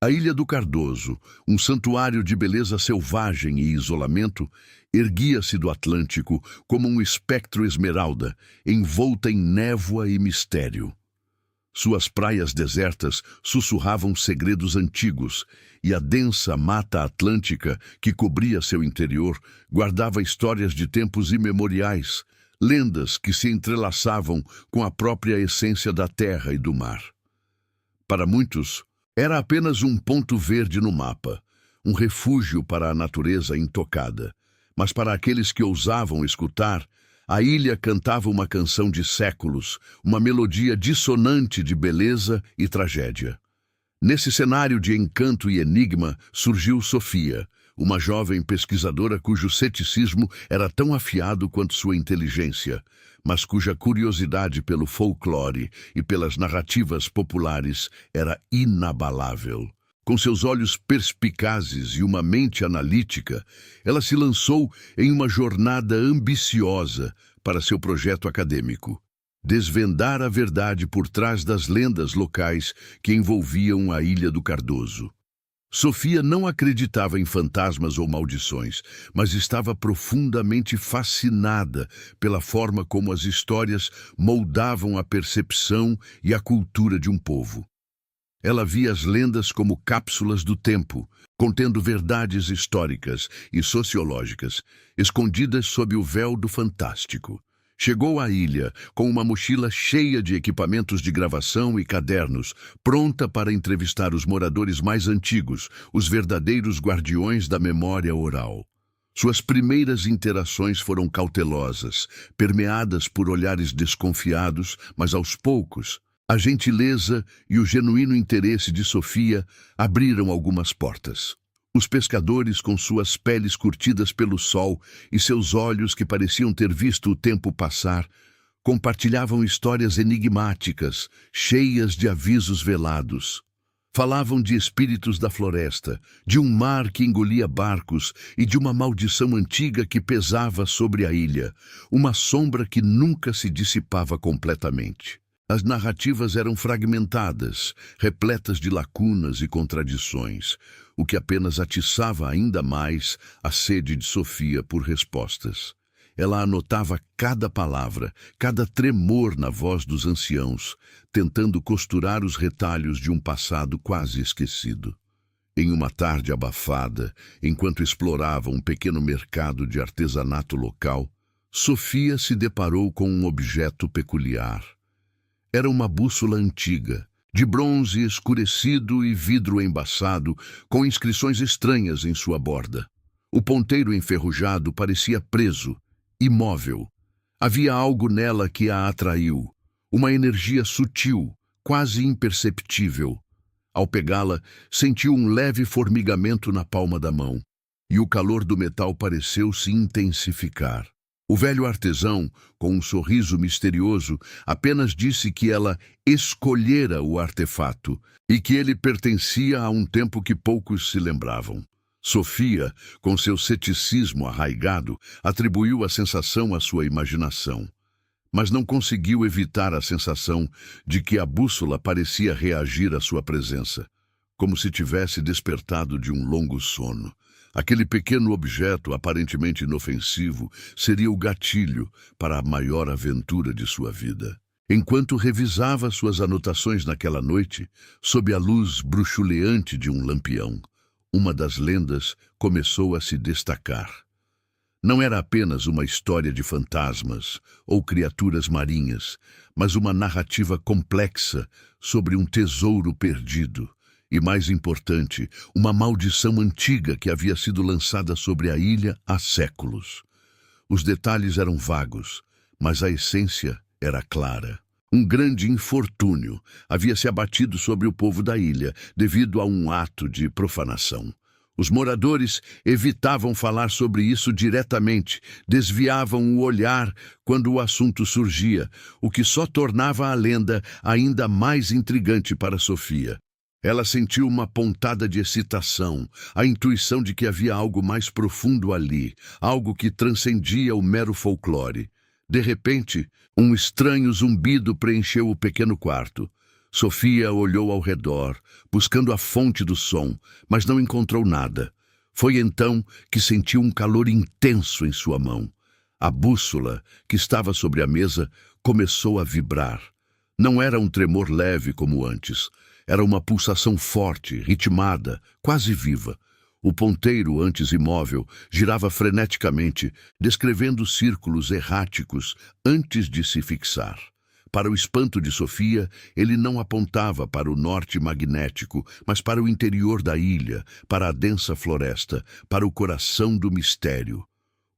A Ilha do Cardoso, um santuário de beleza selvagem e isolamento, erguia-se do Atlântico como um espectro esmeralda, envolta em névoa e mistério. Suas praias desertas sussurravam segredos antigos, e a densa mata atlântica que cobria seu interior guardava histórias de tempos imemoriais, lendas que se entrelaçavam com a própria essência da terra e do mar. Para muitos, era apenas um ponto verde no mapa, um refúgio para a natureza intocada. Mas para aqueles que ousavam escutar, a ilha cantava uma canção de séculos, uma melodia dissonante de beleza e tragédia. Nesse cenário de encanto e enigma surgiu Sofia, uma jovem pesquisadora cujo ceticismo era tão afiado quanto sua inteligência, mas cuja curiosidade pelo folclore e pelas narrativas populares era inabalável. Com seus olhos perspicazes e uma mente analítica, ela se lançou em uma jornada ambiciosa para seu projeto acadêmico: desvendar a verdade por trás das lendas locais que envolviam a Ilha do Cardoso. Sofia não acreditava em fantasmas ou maldições, mas estava profundamente fascinada pela forma como as histórias moldavam a percepção e a cultura de um povo. Ela via as lendas como cápsulas do tempo, contendo verdades históricas e sociológicas, escondidas sob o véu do fantástico. Chegou à ilha com uma mochila cheia de equipamentos de gravação e cadernos, pronta para entrevistar os moradores mais antigos, os verdadeiros guardiões da memória oral. Suas primeiras interações foram cautelosas, permeadas por olhares desconfiados, mas aos poucos, a gentileza e o genuíno interesse de Sofia abriram algumas portas. Os pescadores, com suas peles curtidas pelo sol e seus olhos que pareciam ter visto o tempo passar, compartilhavam histórias enigmáticas, cheias de avisos velados. Falavam de espíritos da floresta, de um mar que engolia barcos e de uma maldição antiga que pesava sobre a ilha, uma sombra que nunca se dissipava completamente. As narrativas eram fragmentadas, repletas de lacunas e contradições, o que apenas atiçava ainda mais a sede de Sofia por respostas. Ela anotava cada palavra, cada tremor na voz dos anciãos, tentando costurar os retalhos de um passado quase esquecido. Em uma tarde abafada, enquanto explorava um pequeno mercado de artesanato local, Sofia se deparou com um objeto peculiar. Era uma bússola antiga, de bronze escurecido e vidro embaçado, com inscrições estranhas em sua borda. O ponteiro enferrujado parecia preso, imóvel. Havia algo nela que a atraiu, uma energia sutil, quase imperceptível. Ao pegá-la, sentiu um leve formigamento na palma da mão, e o calor do metal pareceu se intensificar. O velho artesão, com um sorriso misterioso, apenas disse que ela escolhera o artefato e que ele pertencia a um tempo que poucos se lembravam. Sofia, com seu ceticismo arraigado, atribuiu a sensação à sua imaginação, mas não conseguiu evitar a sensação de que a bússola parecia reagir à sua presença, como se tivesse despertado de um longo sono. Aquele pequeno objeto, aparentemente inofensivo, seria o gatilho para a maior aventura de sua vida. Enquanto revisava suas anotações naquela noite, sob a luz bruxuleante de um lampião, uma das lendas começou a se destacar. Não era apenas uma história de fantasmas ou criaturas marinhas, mas uma narrativa complexa sobre um tesouro perdido. E, mais importante, uma maldição antiga que havia sido lançada sobre a ilha há séculos. Os detalhes eram vagos, mas a essência era clara. Um grande infortúnio havia se abatido sobre o povo da ilha devido a um ato de profanação. Os moradores evitavam falar sobre isso diretamente, desviavam o olhar quando o assunto surgia, o que só tornava a lenda ainda mais intrigante para Sofia. Ela sentiu uma pontada de excitação, a intuição de que havia algo mais profundo ali, algo que transcendia o mero folclore. De repente, um estranho zumbido preencheu o pequeno quarto. Sofia olhou ao redor, buscando a fonte do som, mas não encontrou nada. Foi então que sentiu um calor intenso em sua mão. A bússola, que estava sobre a mesa, começou a vibrar. Não era um tremor leve como antes. Era uma pulsação forte, ritmada, quase viva. O ponteiro, antes imóvel, girava freneticamente, descrevendo círculos erráticos antes de se fixar. Para o espanto de Sofia, ele não apontava para o norte magnético, mas para o interior da ilha, para a densa floresta, para o coração do mistério.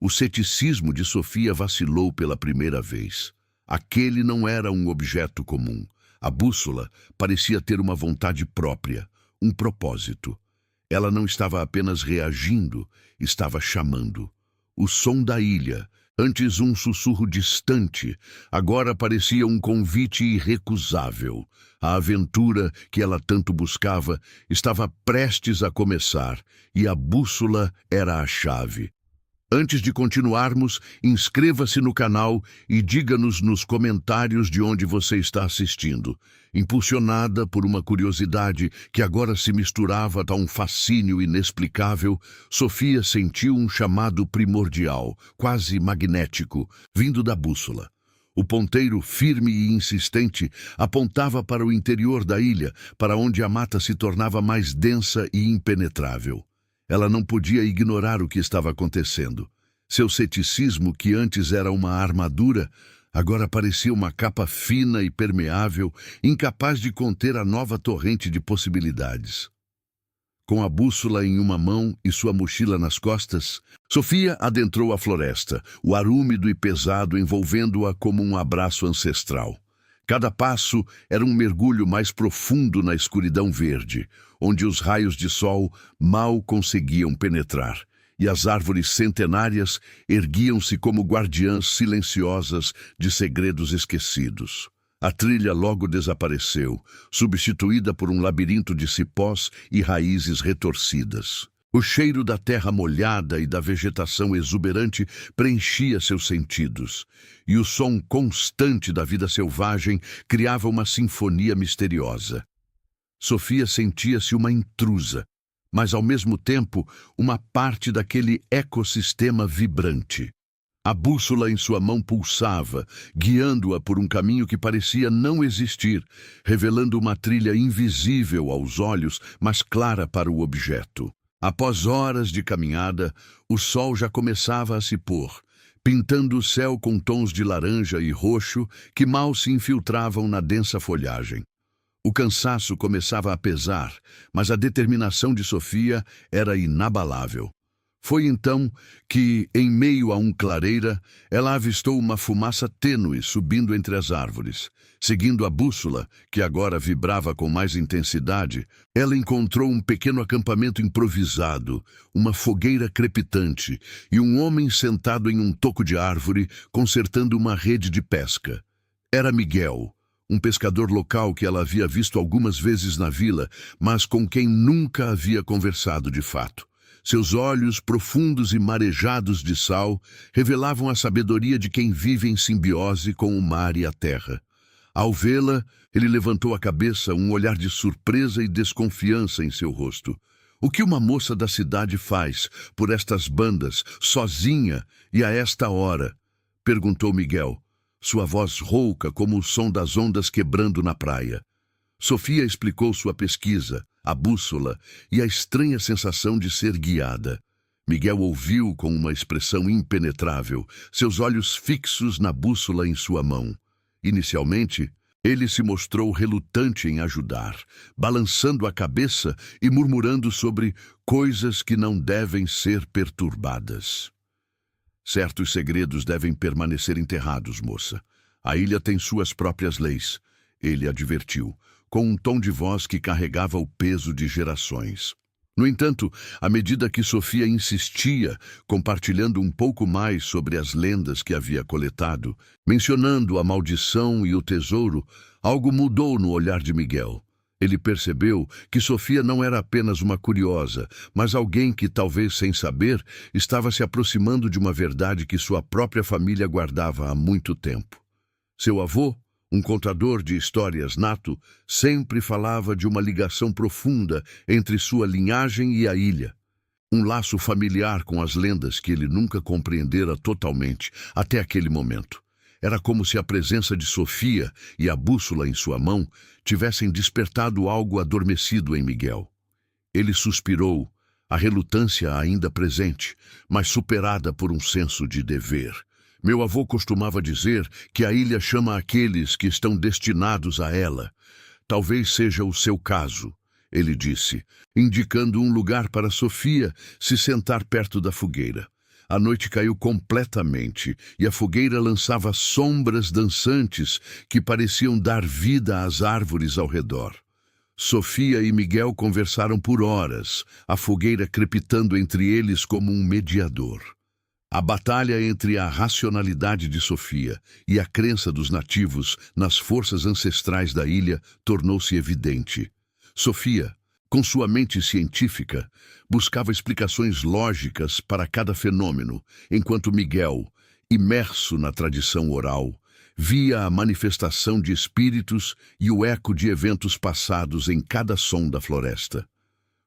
O ceticismo de Sofia vacilou pela primeira vez. Aquele não era um objeto comum. A bússola parecia ter uma vontade própria, um propósito. Ela não estava apenas reagindo, estava chamando. O som da ilha, antes um sussurro distante, agora parecia um convite irrecusável. A aventura que ela tanto buscava estava prestes a começar, e a bússola era a chave. Antes de continuarmos, inscreva-se no canal e diga-nos nos comentários de onde você está assistindo. Impulsionada por uma curiosidade que agora se misturava a um fascínio inexplicável, Sofia sentiu um chamado primordial, quase magnético, vindo da bússola. O ponteiro, firme e insistente, apontava para o interior da ilha, para onde a mata se tornava mais densa e impenetrável. Ela não podia ignorar o que estava acontecendo. Seu ceticismo, que antes era uma armadura, agora parecia uma capa fina e permeável, incapaz de conter a nova torrente de possibilidades. Com a bússola em uma mão e sua mochila nas costas, Sofia adentrou a floresta, o ar úmido e pesado envolvendo-a como um abraço ancestral. Cada passo era um mergulho mais profundo na escuridão verde, onde os raios de sol mal conseguiam penetrar, e as árvores centenárias erguiam-se como guardiãs silenciosas de segredos esquecidos. A trilha logo desapareceu, substituída por um labirinto de cipós e raízes retorcidas. O cheiro da terra molhada e da vegetação exuberante preenchia seus sentidos, e o som constante da vida selvagem criava uma sinfonia misteriosa. Sofia sentia-se uma intrusa, mas ao mesmo tempo uma parte daquele ecossistema vibrante. A bússola em sua mão pulsava, guiando-a por um caminho que parecia não existir, revelando uma trilha invisível aos olhos, mas clara para o objeto. Após horas de caminhada, o sol já começava a se pôr, pintando o céu com tons de laranja e roxo que mal se infiltravam na densa folhagem. O cansaço começava a pesar, mas a determinação de Sofia era inabalável. Foi então que, em meio a um clareira, ela avistou uma fumaça tênue subindo entre as árvores. Seguindo a bússola, que agora vibrava com mais intensidade, ela encontrou um pequeno acampamento improvisado, uma fogueira crepitante e um homem sentado em um toco de árvore consertando uma rede de pesca. Era Miguel, um pescador local que ela havia visto algumas vezes na vila, mas com quem nunca havia conversado de fato. Seus olhos, profundos e marejados de sal, revelavam a sabedoria de quem vive em simbiose com o mar e a terra. Ao vê-la, ele levantou a cabeça, um olhar de surpresa e desconfiança em seu rosto. O que uma moça da cidade faz por estas bandas, sozinha e a esta hora? Perguntou Miguel, sua voz rouca como o som das ondas quebrando na praia. Sofia explicou sua pesquisa, a bússola e a estranha sensação de ser guiada. Miguel ouviu com uma expressão impenetrável, seus olhos fixos na bússola em sua mão. Inicialmente, ele se mostrou relutante em ajudar, balançando a cabeça e murmurando sobre coisas que não devem ser perturbadas. Certos segredos devem permanecer enterrados, moça. A ilha tem suas próprias leis, ele advertiu, com um tom de voz que carregava o peso de gerações. No entanto, à medida que Sofia insistia, compartilhando um pouco mais sobre as lendas que havia coletado, mencionando a maldição e o tesouro, algo mudou no olhar de Miguel. Ele percebeu que Sofia não era apenas uma curiosa, mas alguém que, talvez sem saber, estava se aproximando de uma verdade que sua própria família guardava há muito tempo. Seu avô, Um contador de histórias nato sempre falava de uma ligação profunda entre sua linhagem e a ilha. Um laço familiar com as lendas que ele nunca compreendera totalmente até aquele momento. Era como se a presença de Sofia e a bússola em sua mão tivessem despertado algo adormecido em Miguel. Ele suspirou, a relutância ainda presente, mas superada por um senso de dever. Meu avô costumava dizer que a ilha chama aqueles que estão destinados a ela. Talvez seja o seu caso, ele disse, indicando um lugar para Sofia se sentar perto da fogueira. A noite caiu completamente e a fogueira lançava sombras dançantes que pareciam dar vida às árvores ao redor. Sofia e Miguel conversaram por horas, a fogueira crepitando entre eles como um mediador. A batalha entre a racionalidade de Sofia e a crença dos nativos nas forças ancestrais da ilha tornou-se evidente. Sofia, com sua mente científica, buscava explicações lógicas para cada fenômeno, enquanto Miguel, imerso na tradição oral, via a manifestação de espíritos e o eco de eventos passados em cada som da floresta.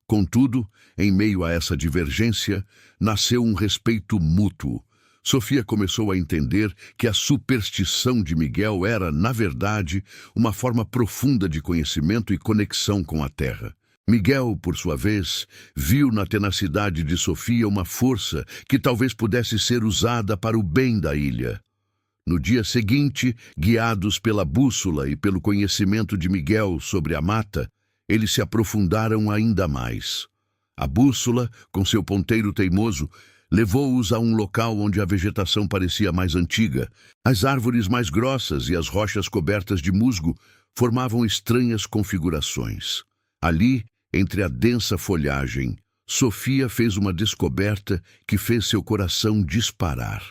Contudo, em meio a essa divergência, nasceu um respeito mútuo. Sofia começou a entender que a superstição de Miguel era, na verdade, uma forma profunda de conhecimento e conexão com a terra. Miguel, por sua vez, viu na tenacidade de Sofia uma força que talvez pudesse ser usada para o bem da ilha. No dia seguinte, guiados pela bússola e pelo conhecimento de Miguel sobre a mata, eles se aprofundaram ainda mais. A bússola, com seu ponteiro teimoso, levou-os a um local onde a vegetação parecia mais antiga. As árvores mais grossas e as rochas cobertas de musgo formavam estranhas configurações. Ali, entre a densa folhagem, Sofia fez uma descoberta que fez seu coração disparar.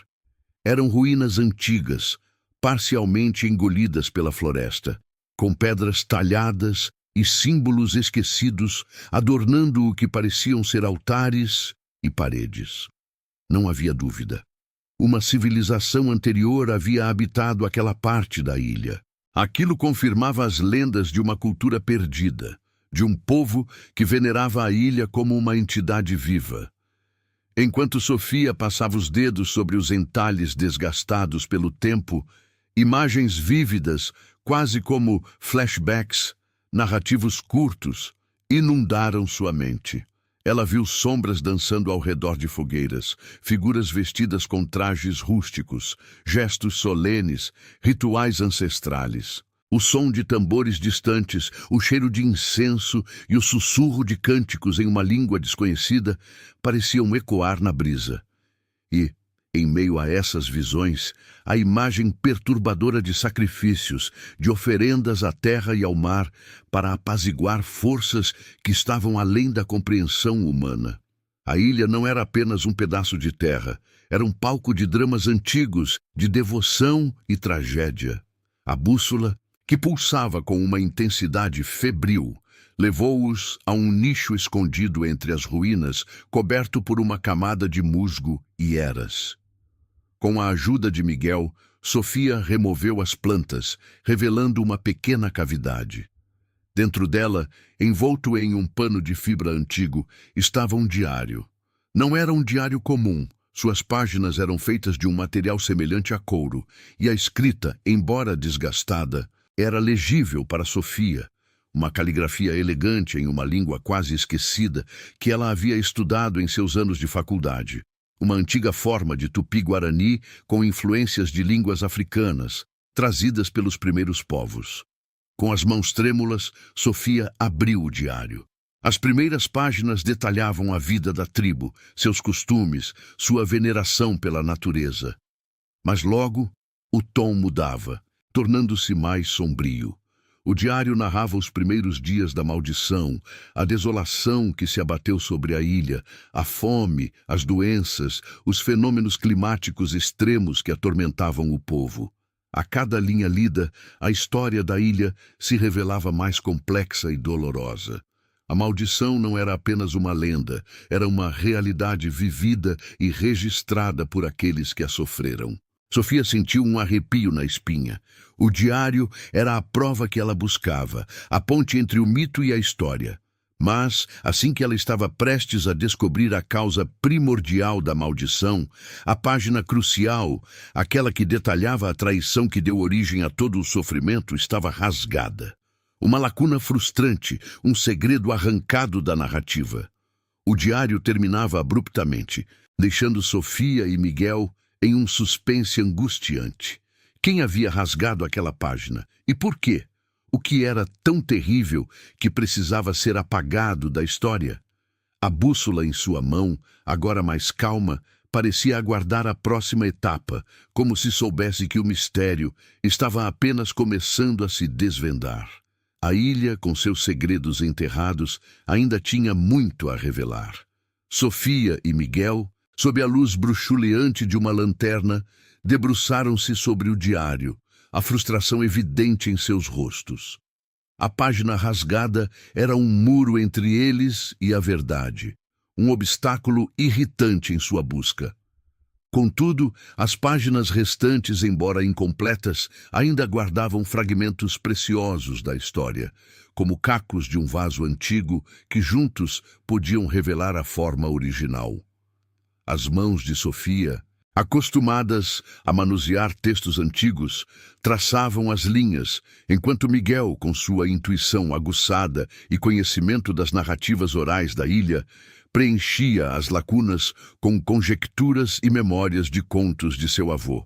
Eram ruínas antigas, parcialmente engolidas pela floresta, com pedras talhadas e símbolos esquecidos adornando o que pareciam ser altares e paredes. Não havia dúvida. Uma civilização anterior havia habitado aquela parte da ilha. Aquilo confirmava as lendas de uma cultura perdida, de um povo que venerava a ilha como uma entidade viva. Enquanto Sofia passava os dedos sobre os entalhes desgastados pelo tempo, imagens vívidas, quase como flashbacks, narrativos curtos, inundaram sua mente. Ela viu sombras dançando ao redor de fogueiras, figuras vestidas com trajes rústicos, gestos solenes, rituais ancestrais. O som de tambores distantes, o cheiro de incenso e o sussurro de cânticos em uma língua desconhecida pareciam ecoar na brisa. E, em meio a essas visões, a imagem perturbadora de sacrifícios, de oferendas à terra e ao mar para apaziguar forças que estavam além da compreensão humana. A ilha não era apenas um pedaço de terra, era um palco de dramas antigos, de devoção e tragédia. A bússola, que pulsava com uma intensidade febril, levou-os a um nicho escondido entre as ruínas, coberto por uma camada de musgo e eras. Com a ajuda de Miguel, Sofia removeu as plantas, revelando uma pequena cavidade. Dentro dela, envolto em um pano de fibra antigo, estava um diário. Não era um diário comum. Suas páginas eram feitas de um material semelhante a couro, e a escrita, embora desgastada, era legível para Sofia, uma caligrafia elegante em uma língua quase esquecida que ela havia estudado em seus anos de faculdade. Uma antiga forma de tupi-guarani com influências de línguas africanas, trazidas pelos primeiros povos. Com as mãos trêmulas, Sofia abriu o diário. As primeiras páginas detalhavam a vida da tribo, seus costumes, sua veneração pela natureza. Mas logo, o tom mudava, tornando-se mais sombrio. O diário narrava os primeiros dias da maldição, a desolação que se abateu sobre a ilha, a fome, as doenças, os fenômenos climáticos extremos que atormentavam o povo. A cada linha lida, a história da ilha se revelava mais complexa e dolorosa. A maldição não era apenas uma lenda, era uma realidade vivida e registrada por aqueles que a sofreram. Sofia sentiu um arrepio na espinha. O diário era a prova que ela buscava, a ponte entre o mito e a história. Mas, assim que ela estava prestes a descobrir a causa primordial da maldição, a página crucial, aquela que detalhava a traição que deu origem a todo o sofrimento, estava rasgada. Uma lacuna frustrante, um segredo arrancado da narrativa. O diário terminava abruptamente, deixando Sofia e Miguel em um suspense angustiante. Quem havia rasgado aquela página? E por quê? O que era tão terrível que precisava ser apagado da história? A bússola em sua mão, agora mais calma, parecia aguardar a próxima etapa, como se soubesse que o mistério estava apenas começando a se desvendar. A ilha, com seus segredos enterrados, ainda tinha muito a revelar. Sofia e Miguel, sob a luz bruxuleante de uma lanterna, debruçaram-se sobre o diário, a frustração evidente em seus rostos. A página rasgada era um muro entre eles e a verdade, um obstáculo irritante em sua busca. Contudo, as páginas restantes, embora incompletas, ainda guardavam fragmentos preciosos da história, como cacos de um vaso antigo que juntos podiam revelar a forma original. As mãos de Sofia, acostumadas a manusear textos antigos, traçavam as linhas, enquanto Miguel, com sua intuição aguçada e conhecimento das narrativas orais da ilha, preenchia as lacunas com conjecturas e memórias de contos de seu avô.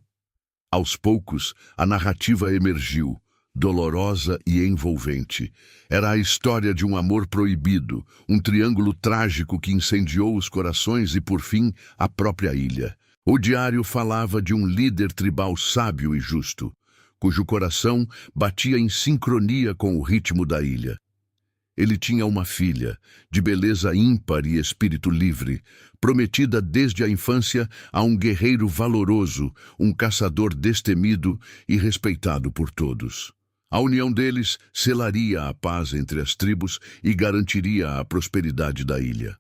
Aos poucos, a narrativa emergiu, dolorosa e envolvente. Era a história de um amor proibido, um triângulo trágico que incendiou os corações e, por fim, a própria ilha. O diário falava de um líder tribal sábio e justo, cujo coração batia em sincronia com o ritmo da ilha. Ele tinha uma filha, de beleza ímpar e espírito livre, prometida desde a infância a um guerreiro valoroso, um caçador destemido e respeitado por todos. A união deles selaria a paz entre as tribos e garantiria a prosperidade da ilha.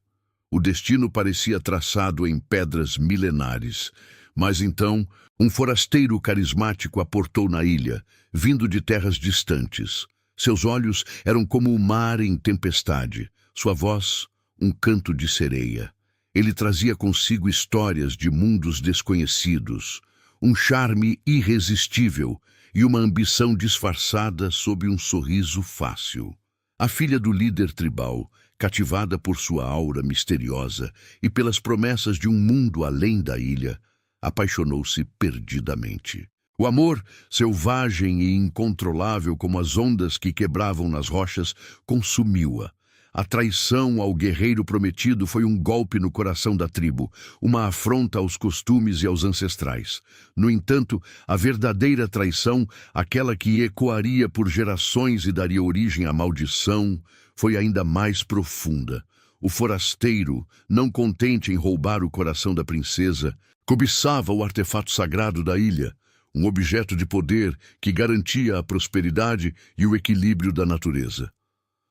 O destino parecia traçado em pedras milenares, mas então um forasteiro carismático aportou na ilha, vindo de terras distantes. Seus olhos eram como o mar em tempestade, sua voz um canto de sereia. Ele trazia consigo histórias de mundos desconhecidos, um charme irresistível e uma ambição disfarçada sob um sorriso fácil. A filha do líder tribal, cativada por sua aura misteriosa e pelas promessas de um mundo além da ilha, apaixonou-se perdidamente. O amor, selvagem e incontrolável como as ondas que quebravam nas rochas, consumiu-a. A traição ao guerreiro prometido foi um golpe no coração da tribo, uma afronta aos costumes e aos ancestrais. No entanto, a verdadeira traição, aquela que ecoaria por gerações e daria origem à maldição, foi ainda mais profunda. O forasteiro, não contente em roubar o coração da princesa, cobiçava o artefato sagrado da ilha, um objeto de poder que garantia a prosperidade e o equilíbrio da natureza.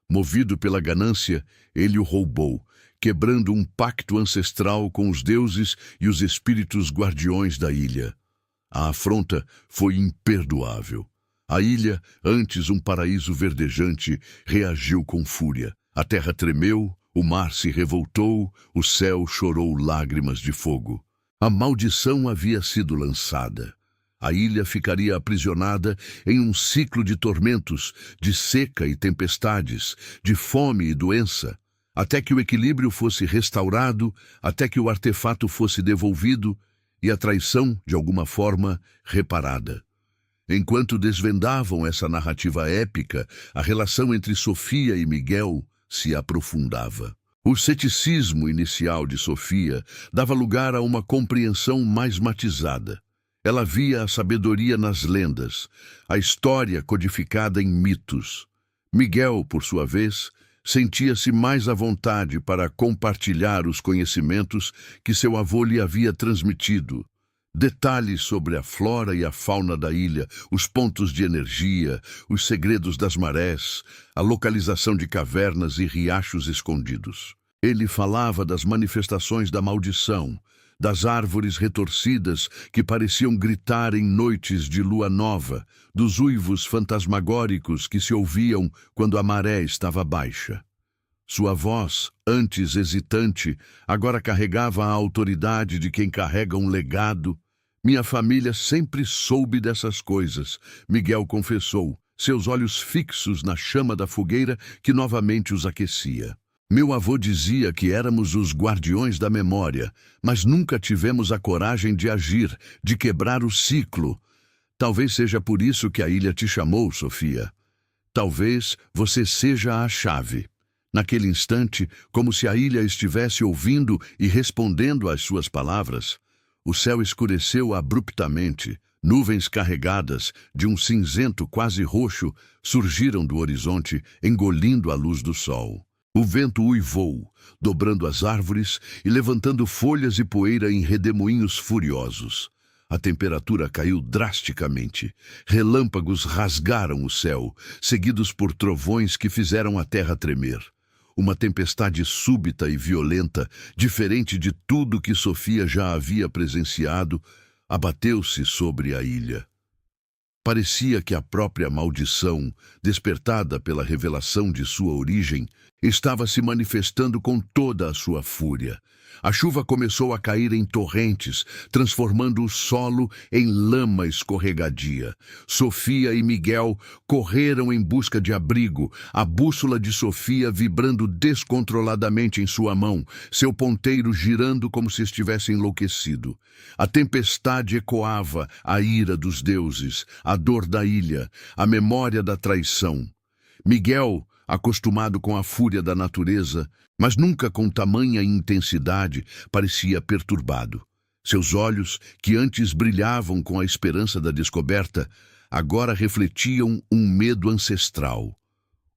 Movido pela ganância, ele o roubou, quebrando um pacto ancestral com os deuses e os espíritos guardiões da ilha. A afronta foi imperdoável. A ilha, antes um paraíso verdejante, reagiu com fúria. A terra tremeu, o mar se revoltou, o céu chorou lágrimas de fogo. A maldição havia sido lançada. A ilha ficaria aprisionada em um ciclo de tormentos, de seca e tempestades, de fome e doença, até que o equilíbrio fosse restaurado, até que o artefato fosse devolvido e a traição, de alguma forma, reparada. Enquanto desvendavam essa narrativa épica, a relação entre Sofia e Miguel se aprofundava. O ceticismo inicial de Sofia dava lugar a uma compreensão mais matizada. Ela via a sabedoria nas lendas, a história codificada em mitos. Miguel, por sua vez, sentia-se mais à vontade para compartilhar os conhecimentos que seu avô lhe havia transmitido. Detalhes sobre a flora e a fauna da ilha, os pontos de energia, os segredos das marés, a localização de cavernas e riachos escondidos. Ele falava das manifestações da maldição, das árvores retorcidas que pareciam gritar em noites de lua nova, dos uivos fantasmagóricos que se ouviam quando a maré estava baixa. Sua voz, antes hesitante, agora carregava a autoridade de quem carrega um legado. Minha família sempre soube dessas coisas, Miguel confessou, seus olhos fixos na chama da fogueira que novamente os aquecia. Meu avô dizia que éramos os guardiões da memória, mas nunca tivemos a coragem de agir, de quebrar o ciclo. Talvez seja por isso que a ilha te chamou, Sofia. Talvez você seja a chave. Naquele instante, como se a ilha estivesse ouvindo e respondendo às suas palavras, o céu escureceu abruptamente. Nuvens carregadas, de um cinzento quase roxo, surgiram do horizonte, engolindo a luz do sol. O vento uivou, dobrando as árvores e levantando folhas e poeira em redemoinhos furiosos. A temperatura caiu drasticamente. Relâmpagos rasgaram o céu, seguidos por trovões que fizeram a terra tremer. Uma tempestade súbita e violenta, diferente de tudo que Sofia já havia presenciado, abateu-se sobre a ilha. Parecia que a própria maldição, despertada pela revelação de sua origem, estava se manifestando com toda a sua fúria. A chuva começou a cair em torrentes, transformando o solo em lama escorregadia. Sofia e Miguel correram em busca de abrigo, a bússola de Sofia vibrando descontroladamente em sua mão, seu ponteiro girando como se estivesse enlouquecido. A tempestade ecoava a ira dos deuses, a dor da ilha, a memória da traição. Miguel, acostumado com a fúria da natureza, mas nunca com tamanha intensidade, parecia perturbado. Seus olhos, que antes brilhavam com a esperança da descoberta, agora refletiam um medo ancestral.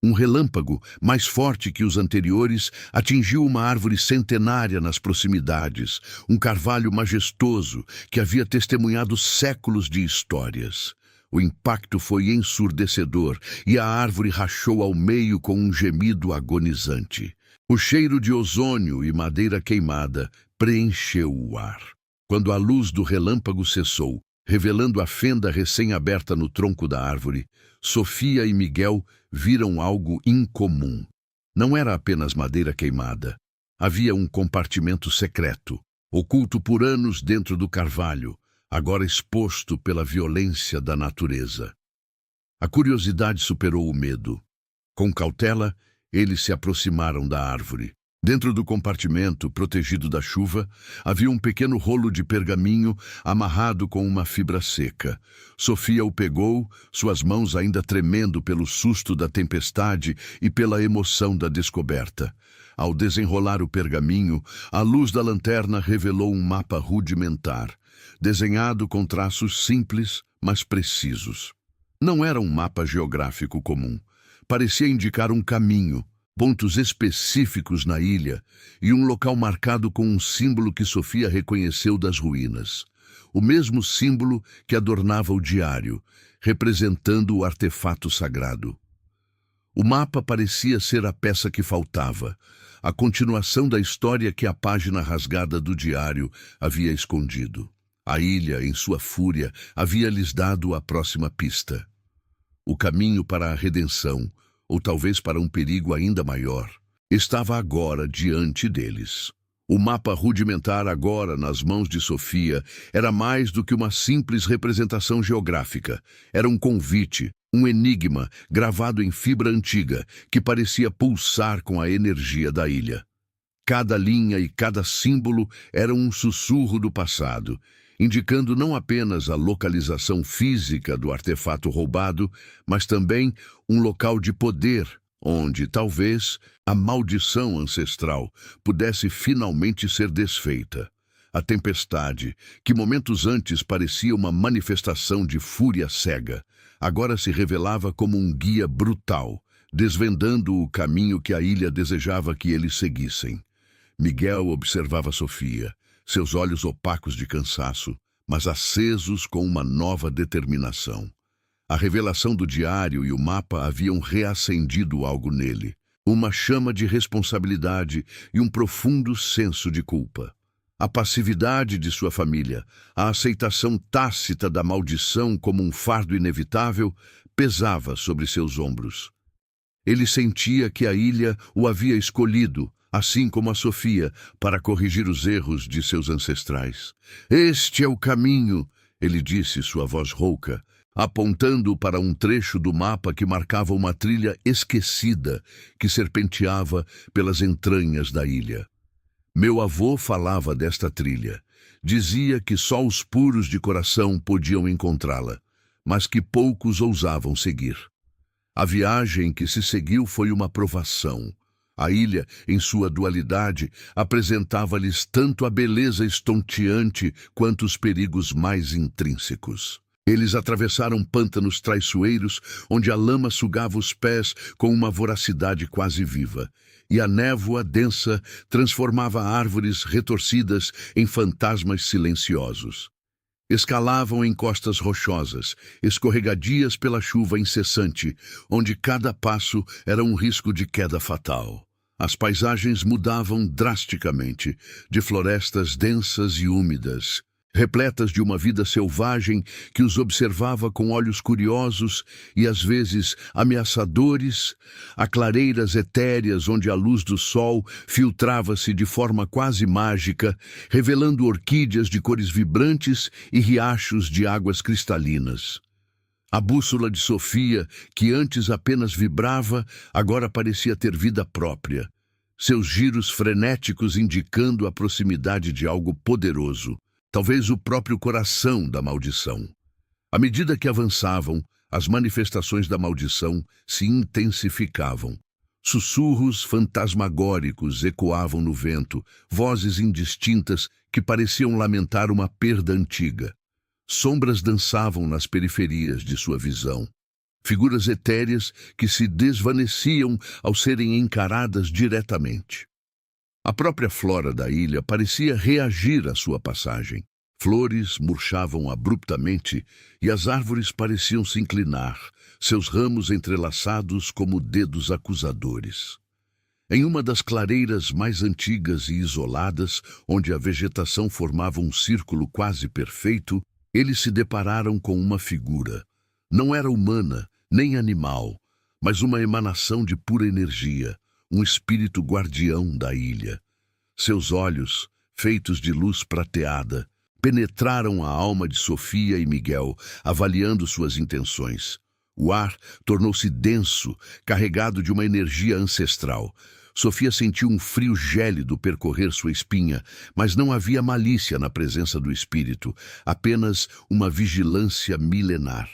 Um relâmpago, mais forte que os anteriores, atingiu uma árvore centenária nas proximidades, um carvalho majestoso que havia testemunhado séculos de histórias. O impacto foi ensurdecedor e a árvore rachou ao meio com um gemido agonizante. O cheiro de ozônio e madeira queimada preencheu o ar. Quando a luz do relâmpago cessou, revelando a fenda recém-aberta no tronco da árvore, Sofia e Miguel viram algo incomum. Não era apenas madeira queimada. Havia um compartimento secreto, oculto por anos dentro do carvalho, agora exposto pela violência da natureza. A curiosidade superou o medo. Com cautela, eles se aproximaram da árvore. Dentro do compartimento, protegido da chuva, havia um pequeno rolo de pergaminho amarrado com uma fibra seca. Sofia o pegou, suas mãos ainda tremendo pelo susto da tempestade e pela emoção da descoberta. Ao desenrolar o pergaminho, a luz da lanterna revelou um mapa rudimentar, desenhado com traços simples, mas precisos. Não era um mapa geográfico comum. Parecia indicar um caminho, pontos específicos na ilha e um local marcado com um símbolo que Sofia reconheceu das ruínas. O mesmo símbolo que adornava o diário, representando o artefato sagrado. O mapa parecia ser a peça que faltava, a continuação da história que a página rasgada do diário havia escondido. A ilha, em sua fúria, havia lhes dado a próxima pista. O caminho para a redenção, ou talvez para um perigo ainda maior, estava agora diante deles. O mapa rudimentar agora nas mãos de Sofia era mais do que uma simples representação geográfica. Era um convite, um enigma gravado em fibra antiga que parecia pulsar com a energia da ilha. Cada linha e cada símbolo era um sussurro do passado, indicando não apenas a localização física do artefato roubado, mas também um local de poder, onde, talvez, a maldição ancestral pudesse finalmente ser desfeita. A tempestade, que momentos antes parecia uma manifestação de fúria cega, agora se revelava como um guia brutal, desvendando o caminho que a ilha desejava que eles seguissem. Miguel observava Sofia, seus olhos opacos de cansaço, mas acesos com uma nova determinação. A revelação do diário e o mapa haviam reacendido algo nele. uma chama de responsabilidade e um profundo senso de culpa. A passividade de sua família, a aceitação tácita da maldição como um fardo inevitável, pesava sobre seus ombros. Ele sentia que a ilha o havia escolhido, assim como a Sofia, para corrigir os erros de seus ancestrais. "Este é o caminho", ele disse, sua voz rouca, apontando para um trecho do mapa que marcava uma trilha esquecida que serpenteava pelas entranhas da ilha. Meu avô falava desta trilha. Dizia que só os puros de coração podiam encontrá-la, mas que poucos ousavam seguir. A viagem que se seguiu foi uma provação. A ilha, em sua dualidade, apresentava-lhes tanto a beleza estonteante quanto os perigos mais intrínsecos. Eles atravessaram pântanos traiçoeiros, onde a lama sugava os pés com uma voracidade quase viva, e a névoa densa transformava árvores retorcidas em fantasmas silenciosos. Escalavam encostas rochosas, escorregadias pela chuva incessante, onde cada passo era um risco de queda fatal. As paisagens mudavam drasticamente, de florestas densas e úmidas, repletas de uma vida selvagem que os observava com olhos curiosos e às vezes ameaçadores, a clareiras etéreas onde a luz do sol filtrava-se de forma quase mágica, revelando orquídeas de cores vibrantes e riachos de águas cristalinas. A bússola de Sofia, que antes apenas vibrava, agora parecia ter vida própria, seus giros frenéticos indicando a proximidade de algo poderoso, talvez o próprio coração da maldição. À medida que avançavam, as manifestações da maldição se intensificavam. Sussurros fantasmagóricos ecoavam no vento, vozes indistintas que pareciam lamentar uma perda antiga. Sombras dançavam nas periferias de sua visão. Figuras etéreas que se desvaneciam ao serem encaradas diretamente. A própria flora da ilha parecia reagir à sua passagem. Flores murchavam abruptamente e as árvores pareciam se inclinar, seus ramos entrelaçados como dedos acusadores. Em uma das clareiras mais antigas e isoladas, onde a vegetação formava um círculo quase perfeito, eles se depararam com uma figura. Não era humana, nem animal, mas uma emanação de pura energia, um espírito guardião da ilha. Seus olhos, feitos de luz prateada, penetraram a alma de Sofia e Miguel, avaliando suas intenções. O ar tornou-se denso, carregado de uma energia ancestral. Sofia sentiu um frio gélido percorrer sua espinha, mas não havia malícia na presença do espírito, apenas uma vigilância milenar.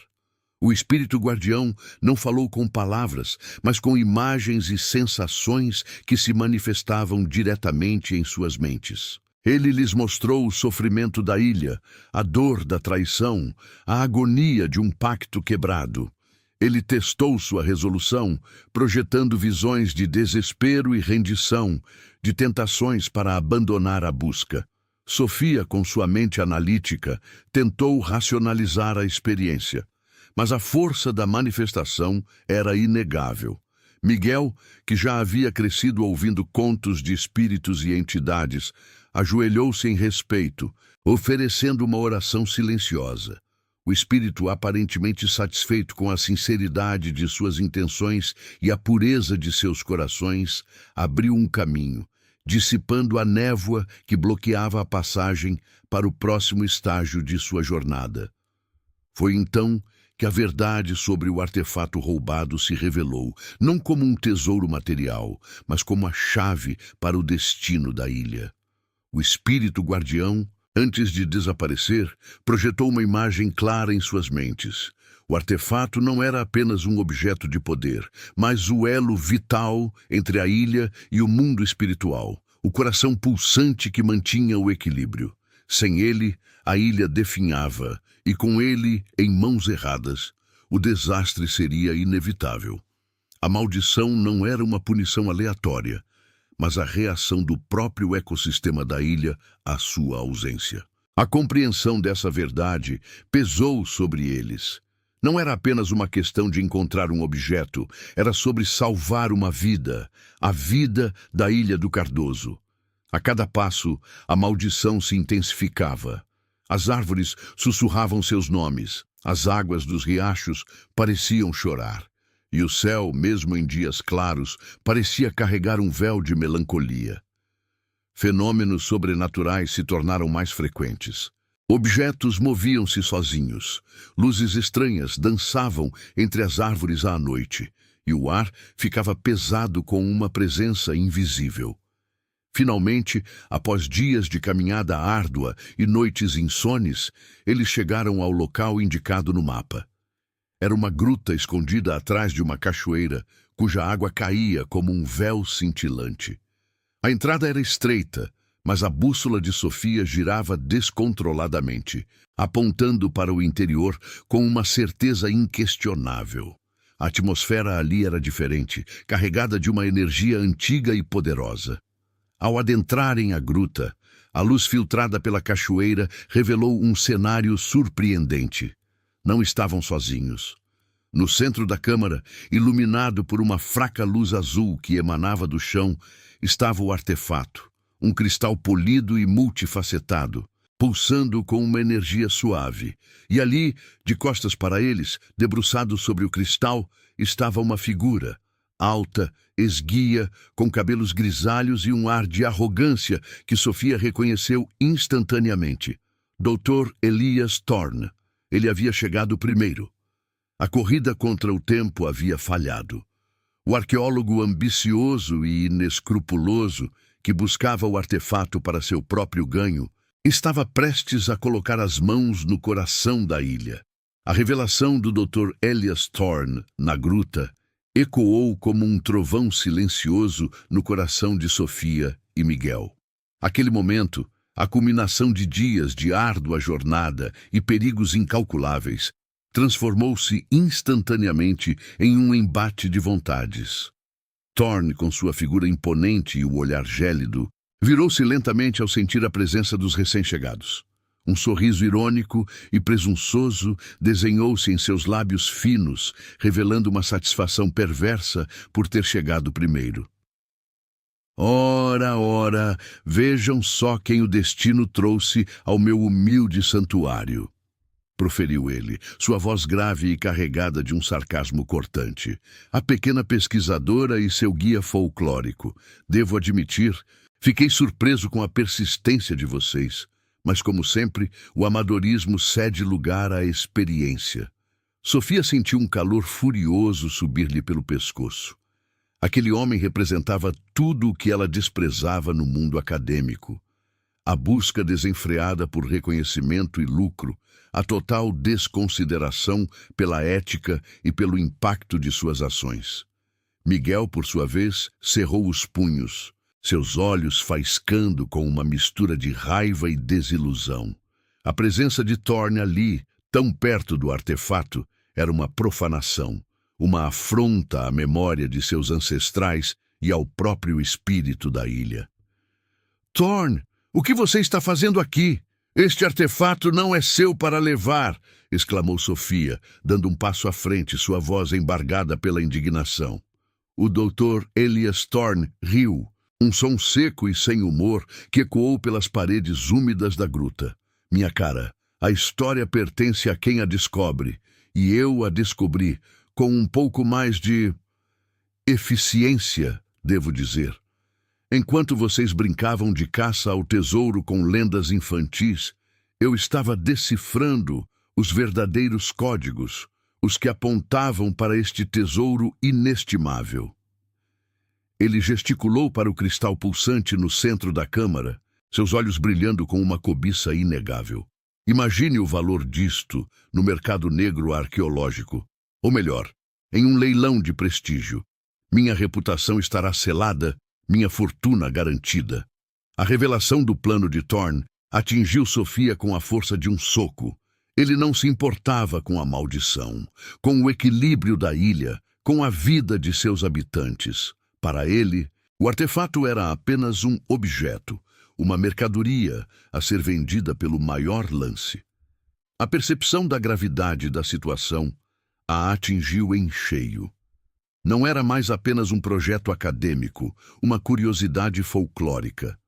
O espírito guardião não falou com palavras, mas com imagens e sensações que se manifestavam diretamente em suas mentes. Ele lhes mostrou o sofrimento da ilha, a dor da traição, a agonia de um pacto quebrado. Ele testou sua resolução, projetando visões de desespero e rendição, de tentações para abandonar a busca. Sofia, com sua mente analítica, tentou racionalizar a experiência. Mas a força da manifestação era inegável. Miguel, que já havia crescido ouvindo contos de espíritos e entidades, ajoelhou-se em respeito, oferecendo uma oração silenciosa. O espírito, aparentemente satisfeito com a sinceridade de suas intenções e a pureza de seus corações, abriu um caminho, dissipando a névoa que bloqueava a passagem para o próximo estágio de sua jornada. Foi então que a verdade sobre o artefato roubado se revelou, não como um tesouro material, mas como a chave para o destino da ilha. O espírito guardião, antes de desaparecer, projetou uma imagem clara em suas mentes. O artefato não era apenas um objeto de poder, mas o elo vital entre a ilha e o mundo espiritual, o coração pulsante que mantinha o equilíbrio. Sem ele, a ilha definhava, e com ele, em mãos erradas, o desastre seria inevitável. A maldição não era uma punição aleatória, mas a reação do próprio ecossistema da ilha à sua ausência. A compreensão dessa verdade pesou sobre eles. Não era apenas uma questão de encontrar um objeto, era sobre salvar uma vida, a vida da Ilha do Cardoso. A cada passo, a maldição se intensificava. As árvores sussurravam seus nomes, as águas dos riachos pareciam chorar, e o céu, mesmo em dias claros, parecia carregar um véu de melancolia. Fenômenos sobrenaturais se tornaram mais frequentes. Objetos moviam-se sozinhos, luzes estranhas dançavam entre as árvores à noite, e o ar ficava pesado com uma presença invisível. Finalmente, após dias de caminhada árdua e noites insones, eles chegaram ao local indicado no mapa. Era uma gruta escondida atrás de uma cachoeira, cuja água caía como um véu cintilante. A entrada era estreita, mas a bússola de Sofia girava descontroladamente, apontando para o interior com uma certeza inquestionável. A atmosfera ali era diferente, carregada de uma energia antiga e poderosa. Ao adentrarem a gruta, a luz filtrada pela cachoeira revelou um cenário surpreendente. Não estavam sozinhos. No centro da câmara, iluminado por uma fraca luz azul que emanava do chão, estava o artefato, um cristal polido e multifacetado, pulsando com uma energia suave. E ali, de costas para eles, debruçado sobre o cristal, estava uma figura, alta, esguia, com cabelos grisalhos e um ar de arrogância que Sofia reconheceu instantaneamente. Dr. Elias Thorne. Ele havia chegado primeiro. A corrida contra o tempo havia falhado. O arqueólogo ambicioso e inescrupuloso, que buscava o artefato para seu próprio ganho, estava prestes a colocar as mãos no coração da ilha. A revelação do Dr. Elias Thorne, na gruta, ecoou como um trovão silencioso no coração de Sofia e Miguel. Aquele momento, a culminação de dias de árdua jornada e perigos incalculáveis, transformou-se instantaneamente em um embate de vontades. Thorne, com sua figura imponente e o olhar gélido, virou-se lentamente ao sentir a presença dos recém-chegados. Um sorriso irônico e presunçoso desenhou-se em seus lábios finos, revelando uma satisfação perversa por ter chegado primeiro. Ora, ora, vejam só quem o destino trouxe ao meu humilde santuário, proferiu ele, sua voz grave e carregada de um sarcasmo cortante. A pequena pesquisadora e seu guia folclórico. Devo admitir, fiquei surpreso com a persistência de vocês. Mas, como sempre, o amadorismo cede lugar à experiência. Sofia sentiu um calor furioso subir-lhe pelo pescoço. Aquele homem representava tudo o que ela desprezava no mundo acadêmico. A busca desenfreada por reconhecimento e lucro, a total desconsideração pela ética e pelo impacto de suas ações. Miguel, por sua vez, cerrou os punhos, seus olhos faiscando com uma mistura de raiva e desilusão. A presença de Thorne ali, tão perto do artefato, era uma profanação, uma afronta à memória de seus ancestrais e ao próprio espírito da ilha. Thorne, o que você está fazendo aqui? Este artefato não é seu para levar, exclamou Sofia, dando um passo à frente, sua voz embargada pela indignação. O Dr. Elias Thorne riu, um som seco e sem humor que ecoou pelas paredes úmidas da gruta. Minha cara, a história pertence a quem a descobre, e eu a descobri com um pouco mais de eficiência, devo dizer. Enquanto vocês brincavam de caça ao tesouro com lendas infantis, eu estava decifrando os verdadeiros códigos, os que apontavam para este tesouro inestimável. Ele gesticulou para o cristal pulsante no centro da câmara, seus olhos brilhando com uma cobiça inegável. Imagine o valor disto no mercado negro arqueológico, ou melhor, em um leilão de prestígio. Minha reputação estará selada, minha fortuna garantida. A revelação do plano de Thorne atingiu Sofia com a força de um soco. Ele não se importava com a maldição, com o equilíbrio da ilha, com a vida de seus habitantes. Para ele, o artefato era apenas um objeto, uma mercadoria a ser vendida pelo maior lance. A percepção da gravidade da situação a atingiu em cheio. Não era mais apenas um projeto acadêmico, uma curiosidade folclórica.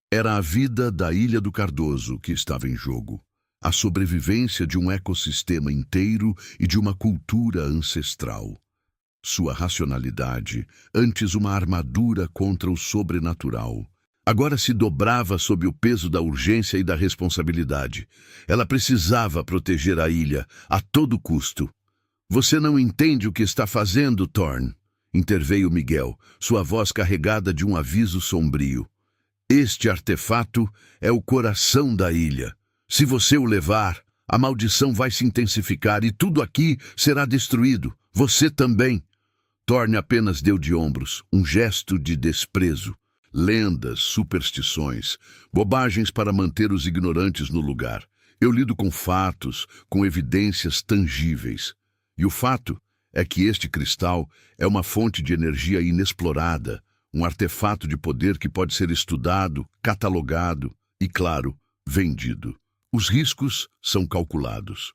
Era a vida da Ilha do Cardoso que estava em jogo. A sobrevivência de um ecossistema inteiro e de uma cultura ancestral. Sua racionalidade, antes uma armadura contra o sobrenatural, agora se dobrava sob o peso da urgência e da responsabilidade. Ela precisava proteger a ilha, a todo custo. "Você não entende o que está fazendo, Thorn", interveio Miguel, sua voz carregada de um aviso sombrio. "Este artefato é o coração da ilha. Se você o levar, a maldição vai se intensificar e tudo aqui será destruído. Você também." Thorn apenas deu de ombros, um gesto de desprezo. Lendas, superstições, bobagens para manter os ignorantes no lugar. Eu lido com fatos, com evidências tangíveis. E o fato é que este cristal é uma fonte de energia inexplorada, um artefato de poder que pode ser estudado, catalogado e, claro, vendido. Os riscos são calculados.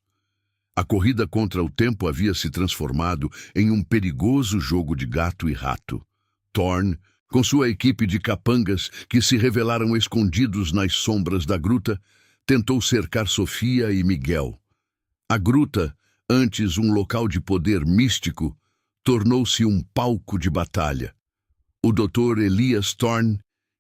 A corrida contra o tempo havia se transformado em um perigoso jogo de gato e rato. Thorn, com sua equipe de capangas que se revelaram escondidos nas sombras da gruta, tentou cercar Sofia e Miguel. A gruta, antes um local de poder místico, tornou-se um palco de batalha. O Dr. Elias Thorn,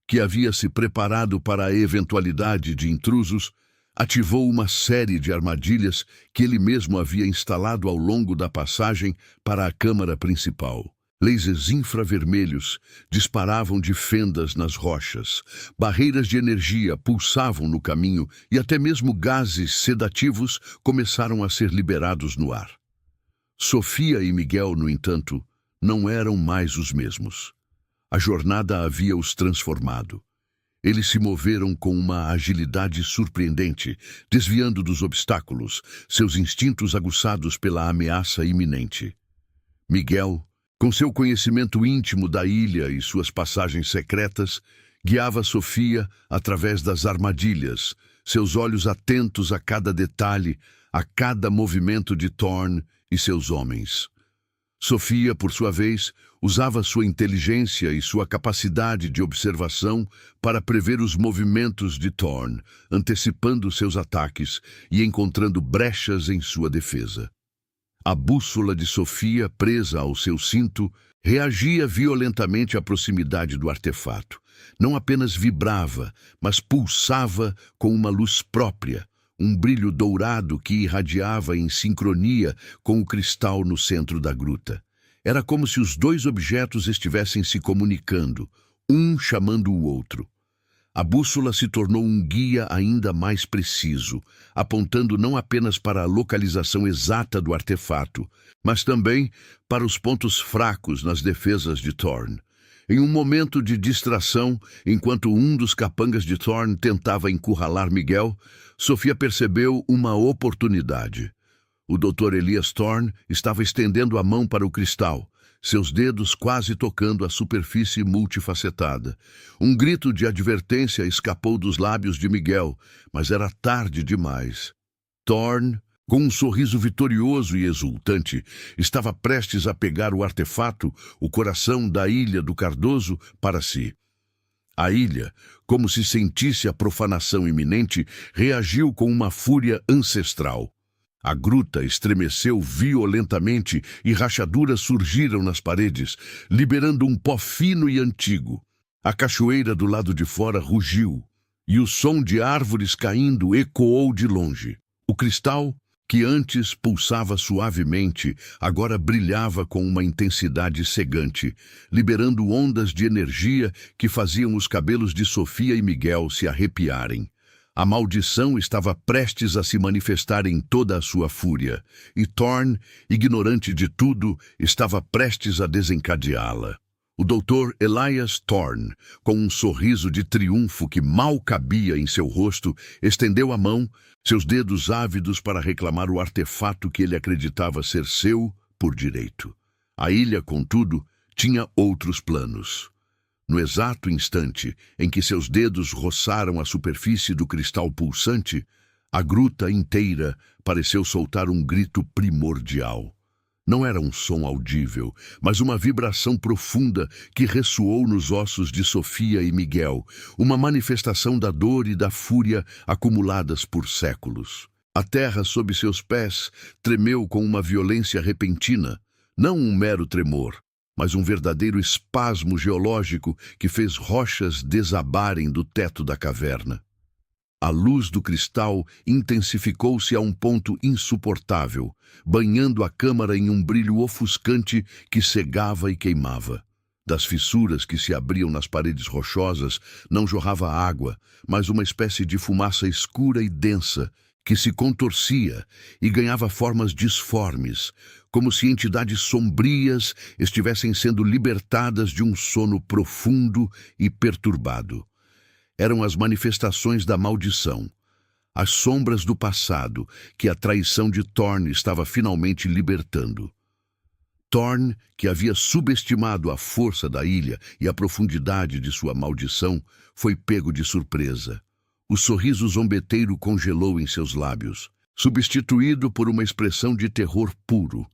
que havia se preparado para a eventualidade de intrusos, ativou uma série de armadilhas que ele mesmo havia instalado ao longo da passagem para a câmara principal. Lasers infravermelhos disparavam de fendas nas rochas, barreiras de energia pulsavam no caminho e até mesmo gases sedativos começaram a ser liberados no ar. Sofia e Miguel, no entanto, não eram mais os mesmos. A jornada havia os transformado. Eles se moveram com uma agilidade surpreendente, desviando dos obstáculos, seus instintos aguçados pela ameaça iminente. Miguel, com seu conhecimento íntimo da ilha e suas passagens secretas, guiava Sofia através das armadilhas, seus olhos atentos a cada detalhe, a cada movimento de Thorn e seus homens. Sofia, por sua vez, usava sua inteligência e sua capacidade de observação para prever os movimentos de Thorn, antecipando seus ataques e encontrando brechas em sua defesa. A bússola de Sofia, presa ao seu cinto, reagia violentamente à proximidade do artefato. Não apenas vibrava, mas pulsava com uma luz própria, um brilho dourado que irradiava em sincronia com o cristal no centro da gruta. Era como se os dois objetos estivessem se comunicando, um chamando o outro. A bússola se tornou um guia ainda mais preciso, apontando não apenas para a localização exata do artefato, mas também para os pontos fracos nas defesas de Thorn. Em um momento de distração, enquanto um dos capangas de Thorn tentava encurralar Miguel, Sofia percebeu uma oportunidade. O Dr. Elias Thorn estava estendendo a mão para o cristal, seus dedos quase tocando a superfície multifacetada. Um grito de advertência escapou dos lábios de Miguel, mas era tarde demais. Thorn, com um sorriso vitorioso e exultante, estava prestes a pegar o artefato, o coração da Ilha do Cardoso, para si. A ilha, como se sentisse a profanação iminente, reagiu com uma fúria ancestral. A gruta estremeceu violentamente e rachaduras surgiram nas paredes, liberando um pó fino e antigo. A cachoeira do lado de fora rugiu, e o som de árvores caindo ecoou de longe. O cristal, que antes pulsava suavemente, agora brilhava com uma intensidade cegante, liberando ondas de energia que faziam os cabelos de Sofia e Miguel se arrepiarem. A maldição estava prestes a se manifestar em toda a sua fúria, e Thorn, ignorante de tudo, estava prestes a desencadeá-la. O Dr. Elias Thorn, com um sorriso de triunfo que mal cabia em seu rosto, estendeu a mão, seus dedos ávidos para reclamar o artefato que ele acreditava ser seu por direito. A ilha, contudo, tinha outros planos. No exato instante em que seus dedos roçaram a superfície do cristal pulsante, a gruta inteira pareceu soltar um grito primordial. Não era um som audível, mas uma vibração profunda que ressoou nos ossos de Sofia e Miguel, uma manifestação da dor e da fúria acumuladas por séculos. A terra sob seus pés tremeu com uma violência repentina, não um mero tremor, mas um verdadeiro espasmo geológico que fez rochas desabarem do teto da caverna. A luz do cristal intensificou-se a um ponto insuportável, banhando a câmara em um brilho ofuscante que cegava e queimava. Das fissuras que se abriam nas paredes rochosas não jorrava água, mas uma espécie de fumaça escura e densa que se contorcia e ganhava formas disformes, como se entidades sombrias estivessem sendo libertadas de um sono profundo e perturbado. Eram as manifestações da maldição, as sombras do passado que a traição de Thorn estava finalmente libertando. Thorn, que havia subestimado a força da ilha e a profundidade de sua maldição, foi pego de surpresa. O sorriso zombeteiro congelou em seus lábios, substituído por uma expressão de terror puro.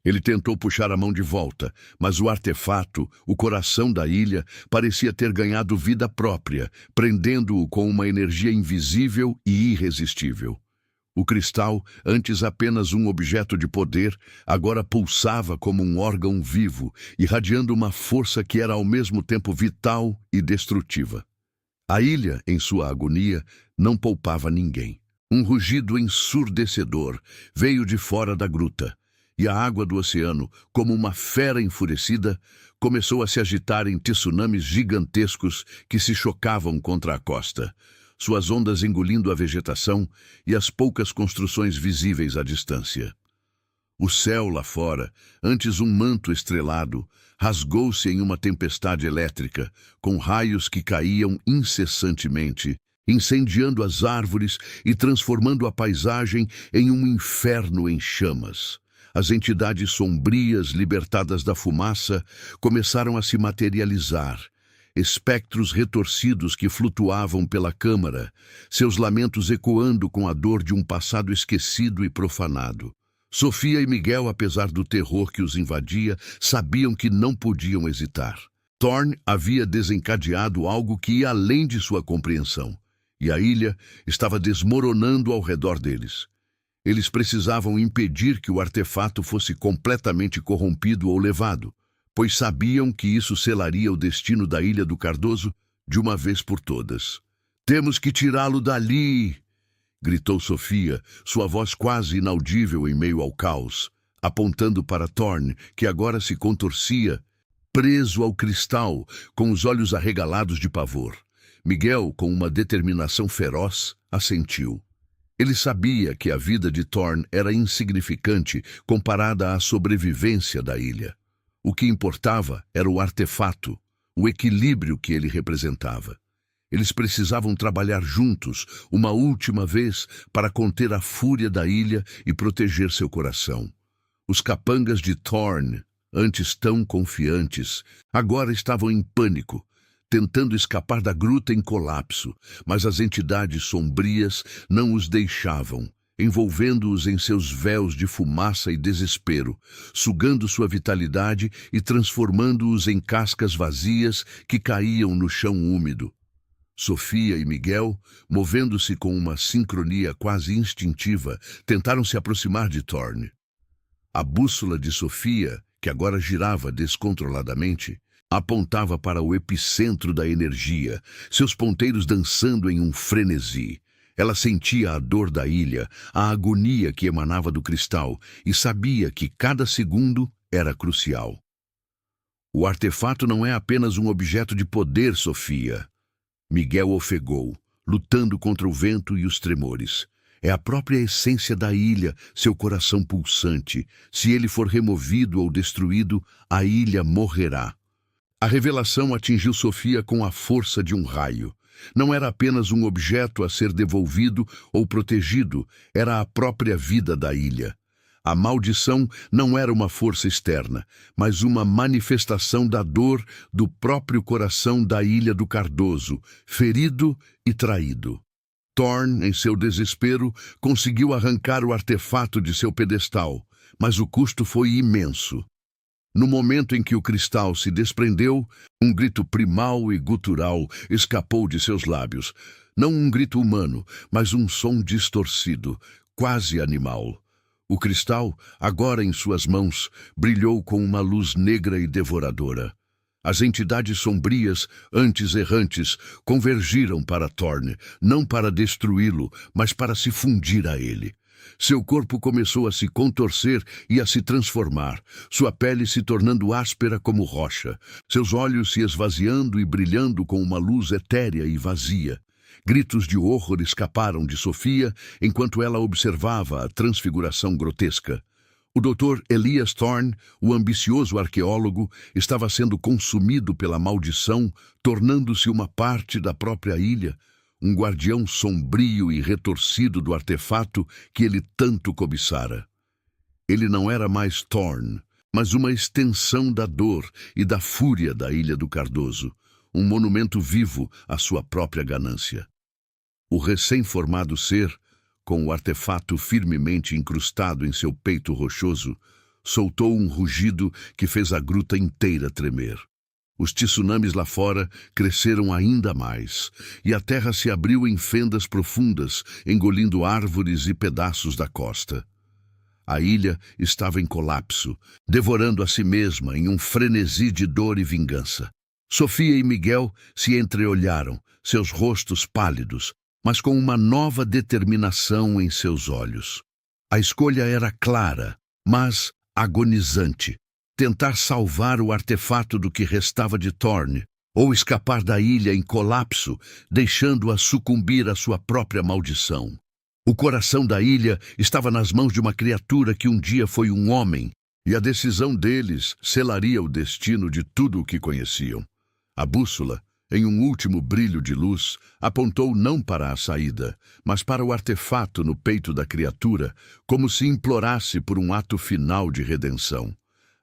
Ele tentou puxar a mão de volta, mas o artefato, o coração da ilha, parecia ter ganhado vida própria, prendendo-o com uma energia invisível e irresistível. O cristal, antes apenas um objeto de poder, agora pulsava como um órgão vivo, irradiando uma força que era ao mesmo tempo vital e destrutiva. A ilha, em sua agonia, não poupava ninguém. Um rugido ensurdecedor veio de fora da gruta, e a água do oceano, como uma fera enfurecida, começou a se agitar em tsunamis gigantescos que se chocavam contra a costa, suas ondas engolindo a vegetação e as poucas construções visíveis à distância. O céu lá fora, antes um manto estrelado, rasgou-se em uma tempestade elétrica, com raios que caíam incessantemente, incendiando as árvores e transformando a paisagem em um inferno em chamas. As entidades sombrias libertadas da fumaça começaram a se materializar, espectros retorcidos que flutuavam pela câmara, seus lamentos ecoando com a dor de um passado esquecido e profanado. Sofia e Miguel, apesar do terror que os invadia, sabiam que não podiam hesitar. Thorn havia desencadeado algo que ia além de sua compreensão, e a ilha estava desmoronando ao redor deles. Eles precisavam impedir que o artefato fosse completamente corrompido ou levado, pois sabiam que isso selaria o destino da Ilha do Cardoso de uma vez por todas. "Temos que tirá-lo dali!" gritou Sofia, sua voz quase inaudível em meio ao caos, apontando para Thorn, que agora se contorcia, preso ao cristal, com os olhos arregalados de pavor. Miguel, com uma determinação feroz, assentiu. Ele sabia que a vida de Thorn era insignificante comparada à sobrevivência da ilha. O que importava era o artefato, o equilíbrio que ele representava. Eles precisavam trabalhar juntos, uma última vez, para conter a fúria da ilha e proteger seu coração. Os capangas de Thorn, antes tão confiantes, agora estavam em pânico, tentando escapar da gruta em colapso, mas as entidades sombrias não os deixavam, envolvendo-os em seus véus de fumaça e desespero, sugando sua vitalidade e transformando-os em cascas vazias que caíam no chão úmido. Sofia e Miguel, movendo-se com uma sincronia quase instintiva, tentaram se aproximar de Thorn. A bússola de Sofia, que agora girava descontroladamente, apontava para o epicentro da energia, seus ponteiros dançando em um frenesi. Ela sentia a dor da ilha, a agonia que emanava do cristal, e sabia que cada segundo era crucial. "O artefato não é apenas um objeto de poder, Sofia." Miguel ofegou, lutando contra o vento e os tremores. "É a própria essência da ilha, seu coração pulsante. Se ele for removido ou destruído, a ilha morrerá." A revelação atingiu Sofia com a força de um raio. Não era apenas um objeto a ser devolvido ou protegido, era a própria vida da ilha. A maldição não era uma força externa, mas uma manifestação da dor do próprio coração da Ilha do Cardoso, ferido e traído. Thorn, em seu desespero, conseguiu arrancar o artefato de seu pedestal, mas o custo foi imenso. No momento em que o cristal se desprendeu, um grito primal e gutural escapou de seus lábios. Não um grito humano, mas um som distorcido, quase animal. O cristal, agora em suas mãos, brilhou com uma luz negra e devoradora. As entidades sombrias, antes errantes, convergiram para Thorn, não para destruí-lo, mas para se fundir a ele. Seu corpo começou a se contorcer e a se transformar, sua pele se tornando áspera como rocha, seus olhos se esvaziando e brilhando com uma luz etérea e vazia. Gritos de horror escaparam de Sofia enquanto ela observava a transfiguração grotesca. O Dr. Elias Thorn, o ambicioso arqueólogo, estava sendo consumido pela maldição, tornando-se uma parte da própria ilha, um guardião sombrio e retorcido do artefato que ele tanto cobiçara. Ele não era mais Thorn, mas uma extensão da dor e da fúria da Ilha do Cardoso, um monumento vivo à sua própria ganância. O recém-formado ser, com o artefato firmemente incrustado em seu peito rochoso, soltou um rugido que fez a gruta inteira tremer. Os tsunamis lá fora cresceram ainda mais, e a terra se abriu em fendas profundas, engolindo árvores e pedaços da costa. A ilha estava em colapso, devorando a si mesma em um frenesi de dor e vingança. Sofia e Miguel se entreolharam, seus rostos pálidos, mas com uma nova determinação em seus olhos. A escolha era clara, mas agonizante. Tentar salvar o artefato do que restava de Thorn, ou escapar da ilha em colapso, deixando-a sucumbir à sua própria maldição. O coração da ilha estava nas mãos de uma criatura que um dia foi um homem, e a decisão deles selaria o destino de tudo o que conheciam. A bússola, em um último brilho de luz, apontou não para a saída, mas para o artefato no peito da criatura, como se implorasse por um ato final de redenção.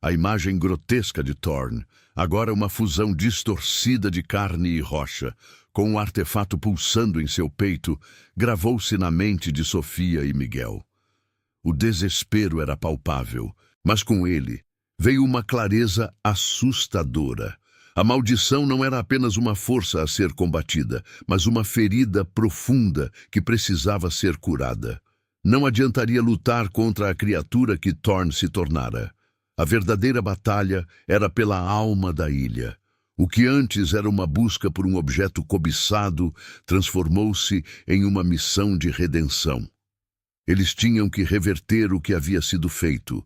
A imagem grotesca de Thorn, agora uma fusão distorcida de carne e rocha, com um artefato pulsando em seu peito, gravou-se na mente de Sofia e Miguel. O desespero era palpável, mas com ele veio uma clareza assustadora. A maldição não era apenas uma força a ser combatida, mas uma ferida profunda que precisava ser curada. Não adiantaria lutar contra a criatura que Thorn se tornara. A verdadeira batalha era pela alma da ilha. O que antes era uma busca por um objeto cobiçado transformou-se em uma missão de redenção. Eles tinham que reverter o que havia sido feito,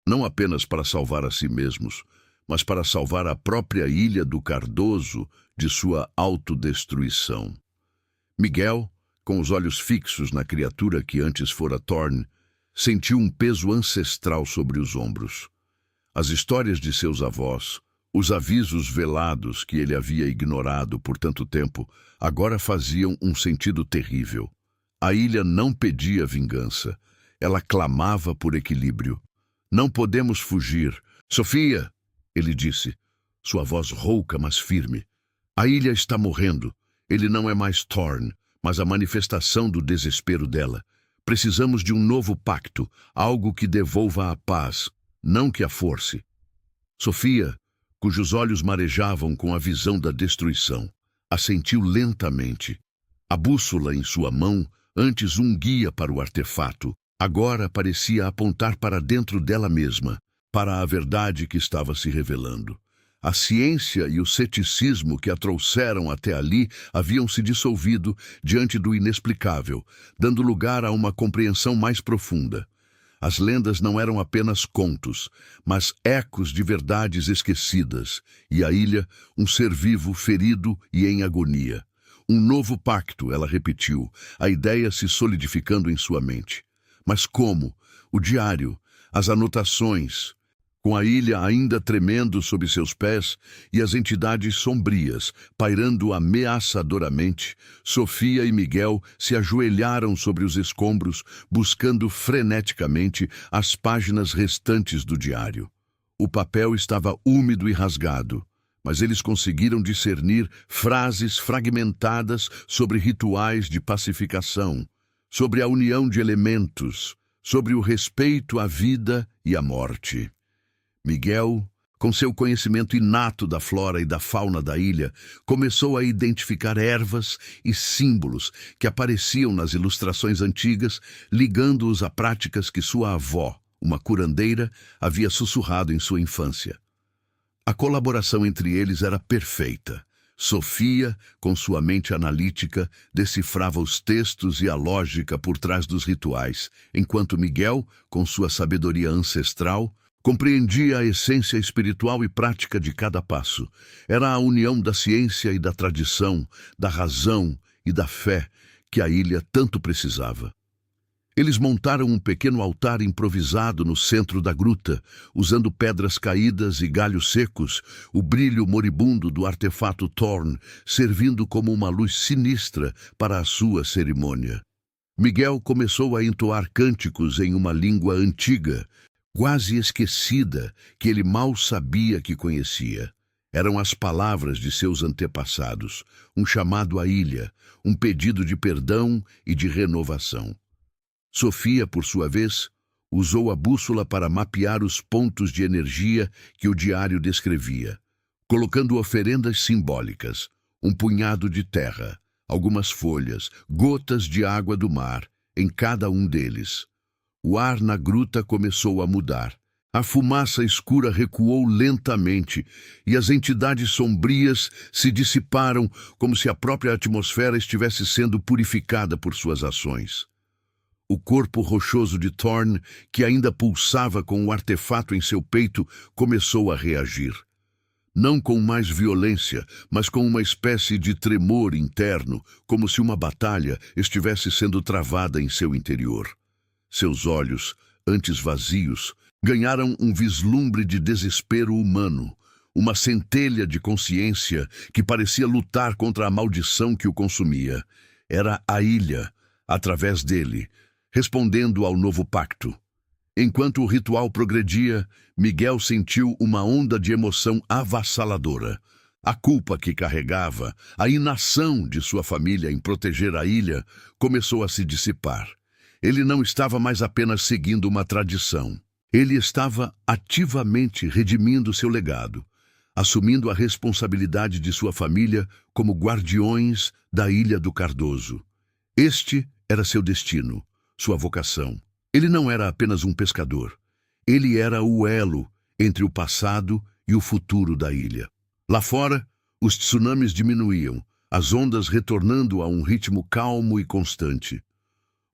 não apenas para salvar a si mesmos, mas para salvar a própria Ilha do Cardoso de sua autodestruição. Miguel, com os olhos fixos na criatura que antes fora Thorn, sentiu um peso ancestral sobre os ombros. As histórias de seus avós, os avisos velados que ele havia ignorado por tanto tempo, agora faziam um sentido terrível. A ilha não pedia vingança, ela clamava por equilíbrio. Não podemos fugir. Sofia, ele disse, sua voz rouca, mas firme. A ilha está morrendo. Ele não é mais Thorn, mas a manifestação do desespero dela. Precisamos de um novo pacto, algo que devolva a paz, não que a force. Sofia, cujos olhos marejavam com a visão da destruição, assentiu lentamente. A bússola em sua mão, antes um guia para o artefato, agora parecia apontar para dentro dela mesma, para a verdade que estava se revelando. A ciência e o ceticismo que a trouxeram até ali haviam se dissolvido diante do inexplicável, dando lugar a uma compreensão mais profunda. As lendas não eram apenas contos, mas ecos de verdades esquecidas, e a ilha, um ser vivo ferido e em agonia. Um novo pacto, ela repetiu, a ideia se solidificando em sua mente. Mas como? O diário, as anotações, com a ilha ainda tremendo sob seus pés e as entidades sombrias pairando ameaçadoramente, Sofia e Miguel se ajoelharam sobre os escombros, buscando freneticamente as páginas restantes do diário. O papel estava úmido e rasgado, mas eles conseguiram discernir frases fragmentadas sobre rituais de pacificação, sobre a união de elementos, sobre o respeito à vida e à morte. Miguel, com seu conhecimento inato da flora e da fauna da ilha, começou a identificar ervas e símbolos que apareciam nas ilustrações antigas, ligando-os a práticas que sua avó, uma curandeira, havia sussurrado em sua infância. A colaboração entre eles era perfeita. Sofia, com sua mente analítica, decifrava os textos e a lógica por trás dos rituais, enquanto Miguel, com sua sabedoria ancestral, compreendia a essência espiritual e prática de cada passo. Era a união da ciência e da tradição, da razão e da fé que a ilha tanto precisava. Eles montaram um pequeno altar improvisado no centro da gruta, usando pedras caídas e galhos secos, o brilho moribundo do artefato Thorn servindo como uma luz sinistra para a sua cerimônia. Miguel começou a entoar cânticos em uma língua antiga, quase esquecida, que ele mal sabia que conhecia. Eram as palavras de seus antepassados, um chamado à ilha, um pedido de perdão e de renovação. Sofia, por sua vez, usou a bússola para mapear os pontos de energia que o diário descrevia, colocando oferendas simbólicas, um punhado de terra, algumas folhas, gotas de água do mar, em cada um deles. O ar na gruta começou a mudar. A fumaça escura recuou lentamente e as entidades sombrias se dissiparam como se a própria atmosfera estivesse sendo purificada por suas ações. O corpo rochoso de Thorn, que ainda pulsava com o artefato em seu peito, começou a reagir. Não com mais violência, mas com uma espécie de tremor interno, como se uma batalha estivesse sendo travada em seu interior. Seus olhos, antes vazios, ganharam um vislumbre de desespero humano, uma centelha de consciência que parecia lutar contra a maldição que o consumia. Era a ilha, através dele, respondendo ao novo pacto. Enquanto o ritual progredia, Miguel sentiu uma onda de emoção avassaladora. A culpa que carregava, a inação de sua família em proteger a ilha, começou a se dissipar. Ele não estava mais apenas seguindo uma tradição. Ele estava ativamente redimindo seu legado, assumindo a responsabilidade de sua família como guardiões da Ilha do Cardoso. Este era seu destino, sua vocação. Ele não era apenas um pescador. Ele era o elo entre o passado e o futuro da ilha. Lá fora, os tsunamis diminuíam, as ondas retornando a um ritmo calmo e constante.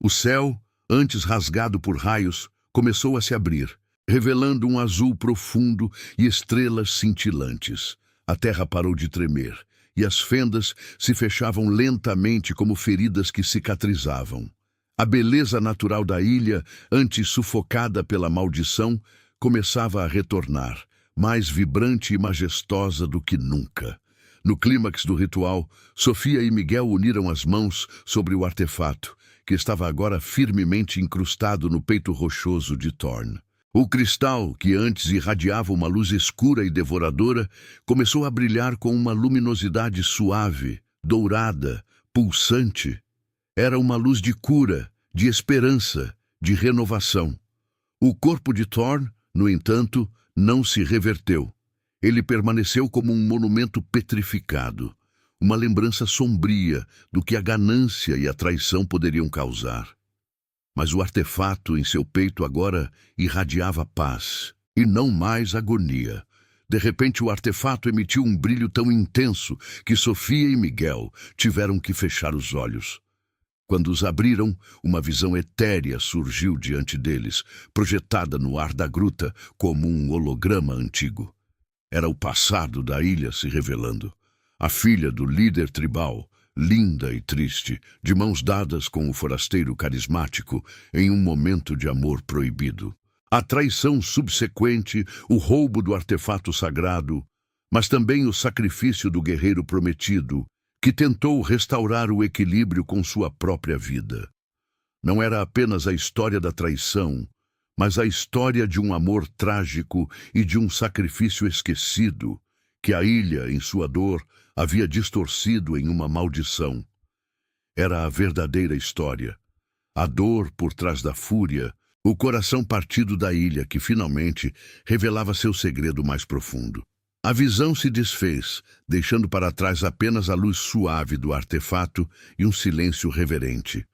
O céu, antes rasgado por raios, começou a se abrir, revelando um azul profundo e estrelas cintilantes. A terra parou de tremer, e as fendas se fechavam lentamente como feridas que cicatrizavam. A beleza natural da ilha, antes sufocada pela maldição, começava a retornar, mais vibrante e majestosa do que nunca. No clímax do ritual, Sofia e Miguel uniram as mãos sobre o artefato, que estava agora firmemente incrustado no peito rochoso de Thorn. O cristal, que antes irradiava uma luz escura e devoradora, começou a brilhar com uma luminosidade suave, dourada, pulsante. Era uma luz de cura, de esperança, de renovação. O corpo de Thorn, no entanto, não se reverteu. Ele permaneceu como um monumento petrificado, uma lembrança sombria do que a ganância e a traição poderiam causar. Mas o artefato em seu peito agora irradiava paz, e não mais agonia. De repente o artefato emitiu um brilho tão intenso que Sofia e Miguel tiveram que fechar os olhos. Quando os abriram, uma visão etérea surgiu diante deles, projetada no ar da gruta como um holograma antigo. Era o passado da ilha se revelando. A filha do líder tribal, linda e triste, de mãos dadas com o forasteiro carismático em um momento de amor proibido. A traição subsequente, o roubo do artefato sagrado, mas também o sacrifício do guerreiro prometido, que tentou restaurar o equilíbrio com sua própria vida. Não era apenas a história da traição, mas a história de um amor trágico e de um sacrifício esquecido, que a ilha, em sua dor, havia distorcido em uma maldição. Era a verdadeira história. A dor por trás da fúria, O coração partido da ilha que finalmente revelava seu segredo mais profundo. A visão se desfez, deixando para trás apenas a luz suave do artefato e um silêncio reverente.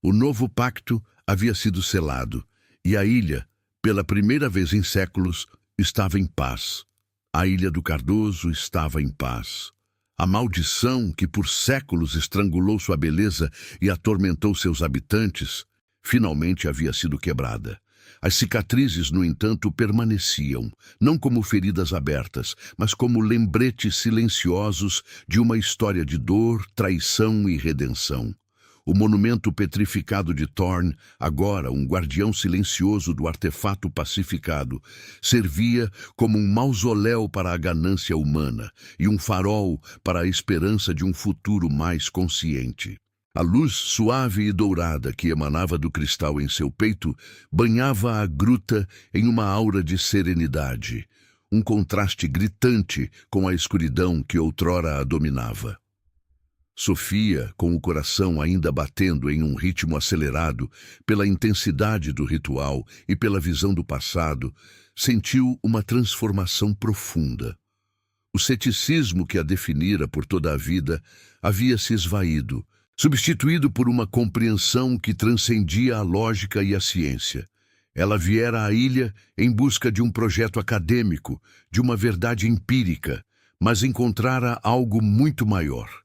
O novo pacto havia sido selado, e a ilha, pela primeira vez em séculos, estava em paz. A Ilha do Cardoso estava em paz. A maldição que por séculos estrangulou sua beleza e atormentou seus habitantes, finalmente havia sido quebrada. As cicatrizes, no entanto, permaneciam, não como feridas abertas, mas como lembretes silenciosos de uma história de dor, traição e redenção. O monumento petrificado de Thorn, agora um guardião silencioso do artefato pacificado, servia como um mausoléu para a ganância humana e um farol para a esperança de um futuro mais consciente. A luz suave e dourada que emanava do cristal em seu peito banhava a gruta em uma aura de serenidade, um contraste gritante com a escuridão que outrora a dominava. Sofia, com o coração ainda batendo em um ritmo acelerado pela intensidade do ritual e pela visão do passado, sentiu uma transformação profunda. O ceticismo que a definira por toda a vida havia se esvaído, substituído por uma compreensão que transcendia a lógica e a ciência. Ela viera à ilha em busca de um projeto acadêmico, de uma verdade empírica, mas encontrara algo muito maior.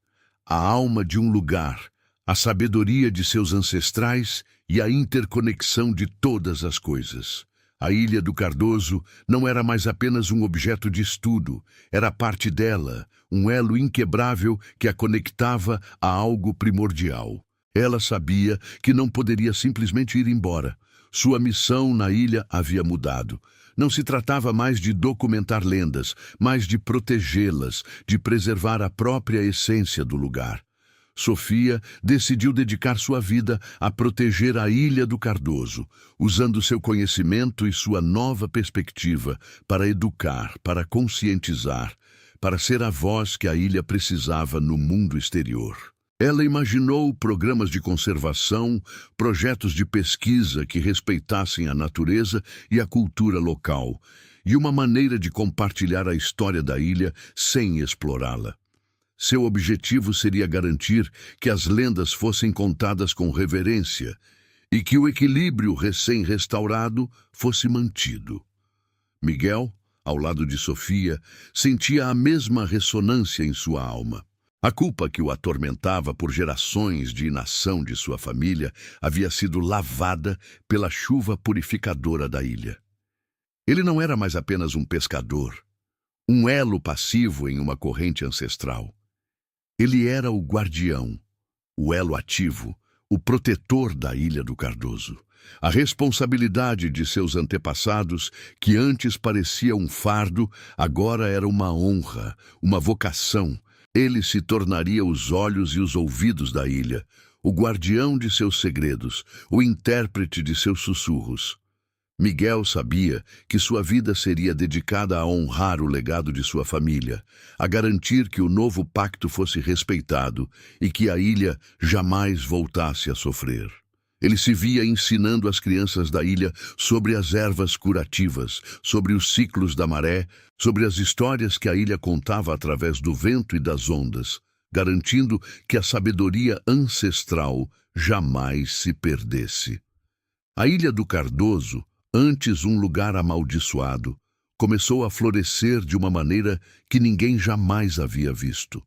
A alma de um lugar, a sabedoria de seus ancestrais e a interconexão de todas as coisas. A Ilha do Cardoso não era mais apenas um objeto de estudo, era parte dela, um elo inquebrável que a conectava a algo primordial. Ela sabia que não poderia simplesmente ir embora. Sua missão na ilha havia mudado. Não se tratava mais de documentar lendas, mas de protegê-las, de preservar a própria essência do lugar. Sofia decidiu dedicar sua vida a proteger a Ilha do Cardoso, usando seu conhecimento e sua nova perspectiva para educar, para conscientizar, para ser a voz que a ilha precisava no mundo exterior. Ela imaginou programas de conservação, projetos de pesquisa que respeitassem a natureza e a cultura local, e uma maneira de compartilhar a história da ilha sem explorá-la. Seu objetivo seria garantir que as lendas fossem contadas com reverência e que o equilíbrio recém-restaurado fosse mantido. Miguel, ao lado de Sofia, sentia a mesma ressonância em sua alma. A culpa que o atormentava por gerações de inação de sua família havia sido lavada pela chuva purificadora da ilha. Ele não era mais apenas um pescador, um elo passivo em uma corrente ancestral. Ele era o guardião, o elo ativo, o protetor da Ilha do Cardoso. A responsabilidade de seus antepassados, que antes parecia um fardo, agora era uma honra, uma vocação. Ele se tornaria os olhos e os ouvidos da ilha, o guardião de seus segredos, o intérprete de seus sussurros. Miguel sabia que sua vida seria dedicada a honrar o legado de sua família, a garantir que o novo pacto fosse respeitado e que a ilha jamais voltasse a sofrer. Ele se via ensinando as crianças da ilha sobre as ervas curativas, sobre os ciclos da maré, sobre as histórias que a ilha contava através do vento e das ondas, garantindo que a sabedoria ancestral jamais se perdesse. A Ilha do Cardoso, antes um lugar amaldiçoado, começou a florescer de uma maneira que ninguém jamais havia visto.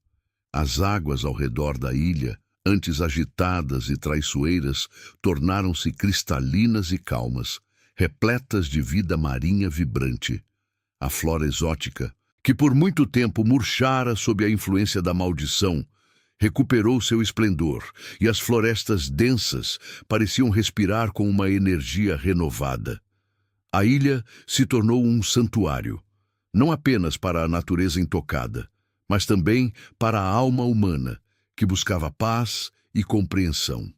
As águas ao redor da ilha, antes agitadas e traiçoeiras, tornaram-se cristalinas e calmas, repletas de vida marinha vibrante. A flora exótica, que por muito tempo murchara sob a influência da maldição, recuperou seu esplendor, e as florestas densas pareciam respirar com uma energia renovada. A ilha se tornou um santuário, não apenas para a natureza intocada, mas também para a alma humana, que buscava paz e compreensão.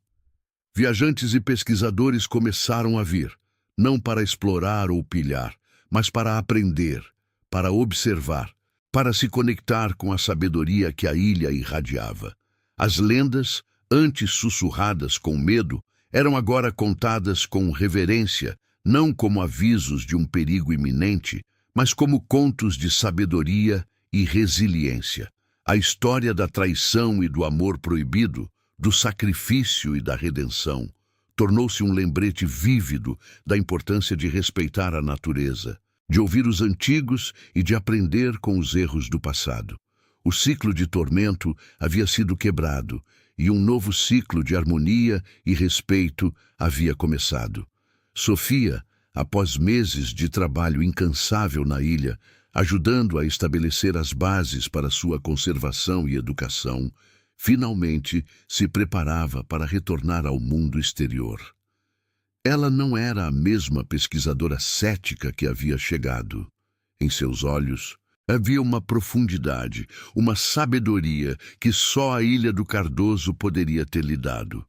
Viajantes e pesquisadores começaram a vir, não para explorar ou pilhar, mas para aprender, para observar, para se conectar com a sabedoria que a ilha irradiava. As lendas, antes sussurradas com medo, eram agora contadas com reverência, não como avisos de um perigo iminente, mas como contos de sabedoria e resiliência. A história da traição e do amor proibido, do sacrifício e da redenção, tornou-se um lembrete vívido da importância de respeitar a natureza, de ouvir os antigos e de aprender com os erros do passado. O ciclo de tormento havia sido quebrado e um novo ciclo de harmonia e respeito havia começado. Sofia, após meses de trabalho incansável na ilha, ajudando a estabelecer as bases para sua conservação e educação, finalmente se preparava para retornar ao mundo exterior. Ela não era a mesma pesquisadora cética que havia chegado. Em seus olhos havia uma profundidade, uma sabedoria que só a Ilha do Cardoso poderia ter lhe dado.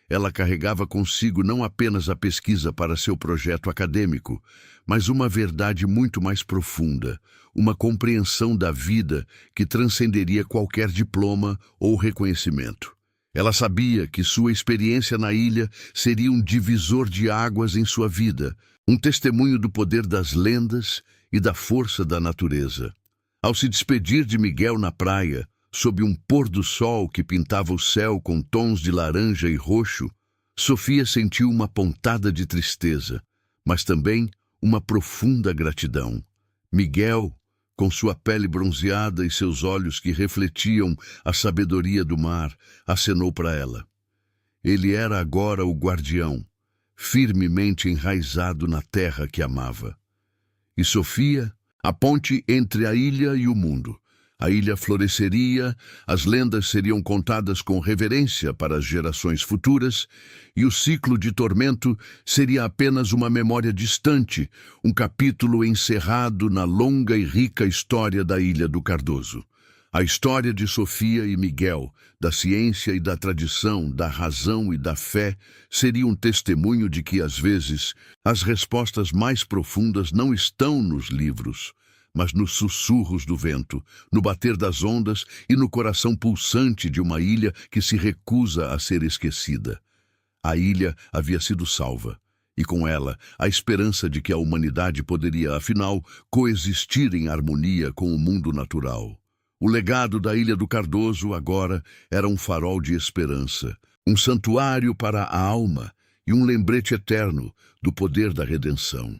Ela carregava consigo não apenas a pesquisa para seu projeto acadêmico, mas uma verdade muito mais profunda, uma compreensão da vida que transcenderia qualquer diploma ou reconhecimento. Ela sabia que sua experiência na ilha seria um divisor de águas em sua vida, um testemunho do poder das lendas e da força da natureza. Ao se despedir de Miguel na praia, sob um pôr do sol que pintava o céu com tons de laranja e roxo, Sofia sentiu uma pontada de tristeza, mas também uma profunda gratidão. Miguel, com sua pele bronzeada e seus olhos que refletiam a sabedoria do mar, acenou para ela. Ele era agora o guardião, firmemente enraizado na terra que amava. E Sofia, a ponte entre a ilha e o mundo. A ilha floresceria, as lendas seriam contadas com reverência para as gerações futuras, e o ciclo de tormento seria apenas uma memória distante, um capítulo encerrado na longa e rica história da Ilha do Cardoso. A história de Sofia e Miguel, da ciência e da tradição, da razão e da fé, seria um testemunho de que, às vezes, as respostas mais profundas não estão nos livros, mas nos sussurros do vento, no bater das ondas e no coração pulsante de uma ilha que se recusa a ser esquecida. A ilha havia sido salva, e com ela a esperança de que a humanidade poderia, afinal, coexistir em harmonia com o mundo natural. O legado da Ilha do Cardoso agora era um farol de esperança, um santuário para a alma e um lembrete eterno do poder da redenção.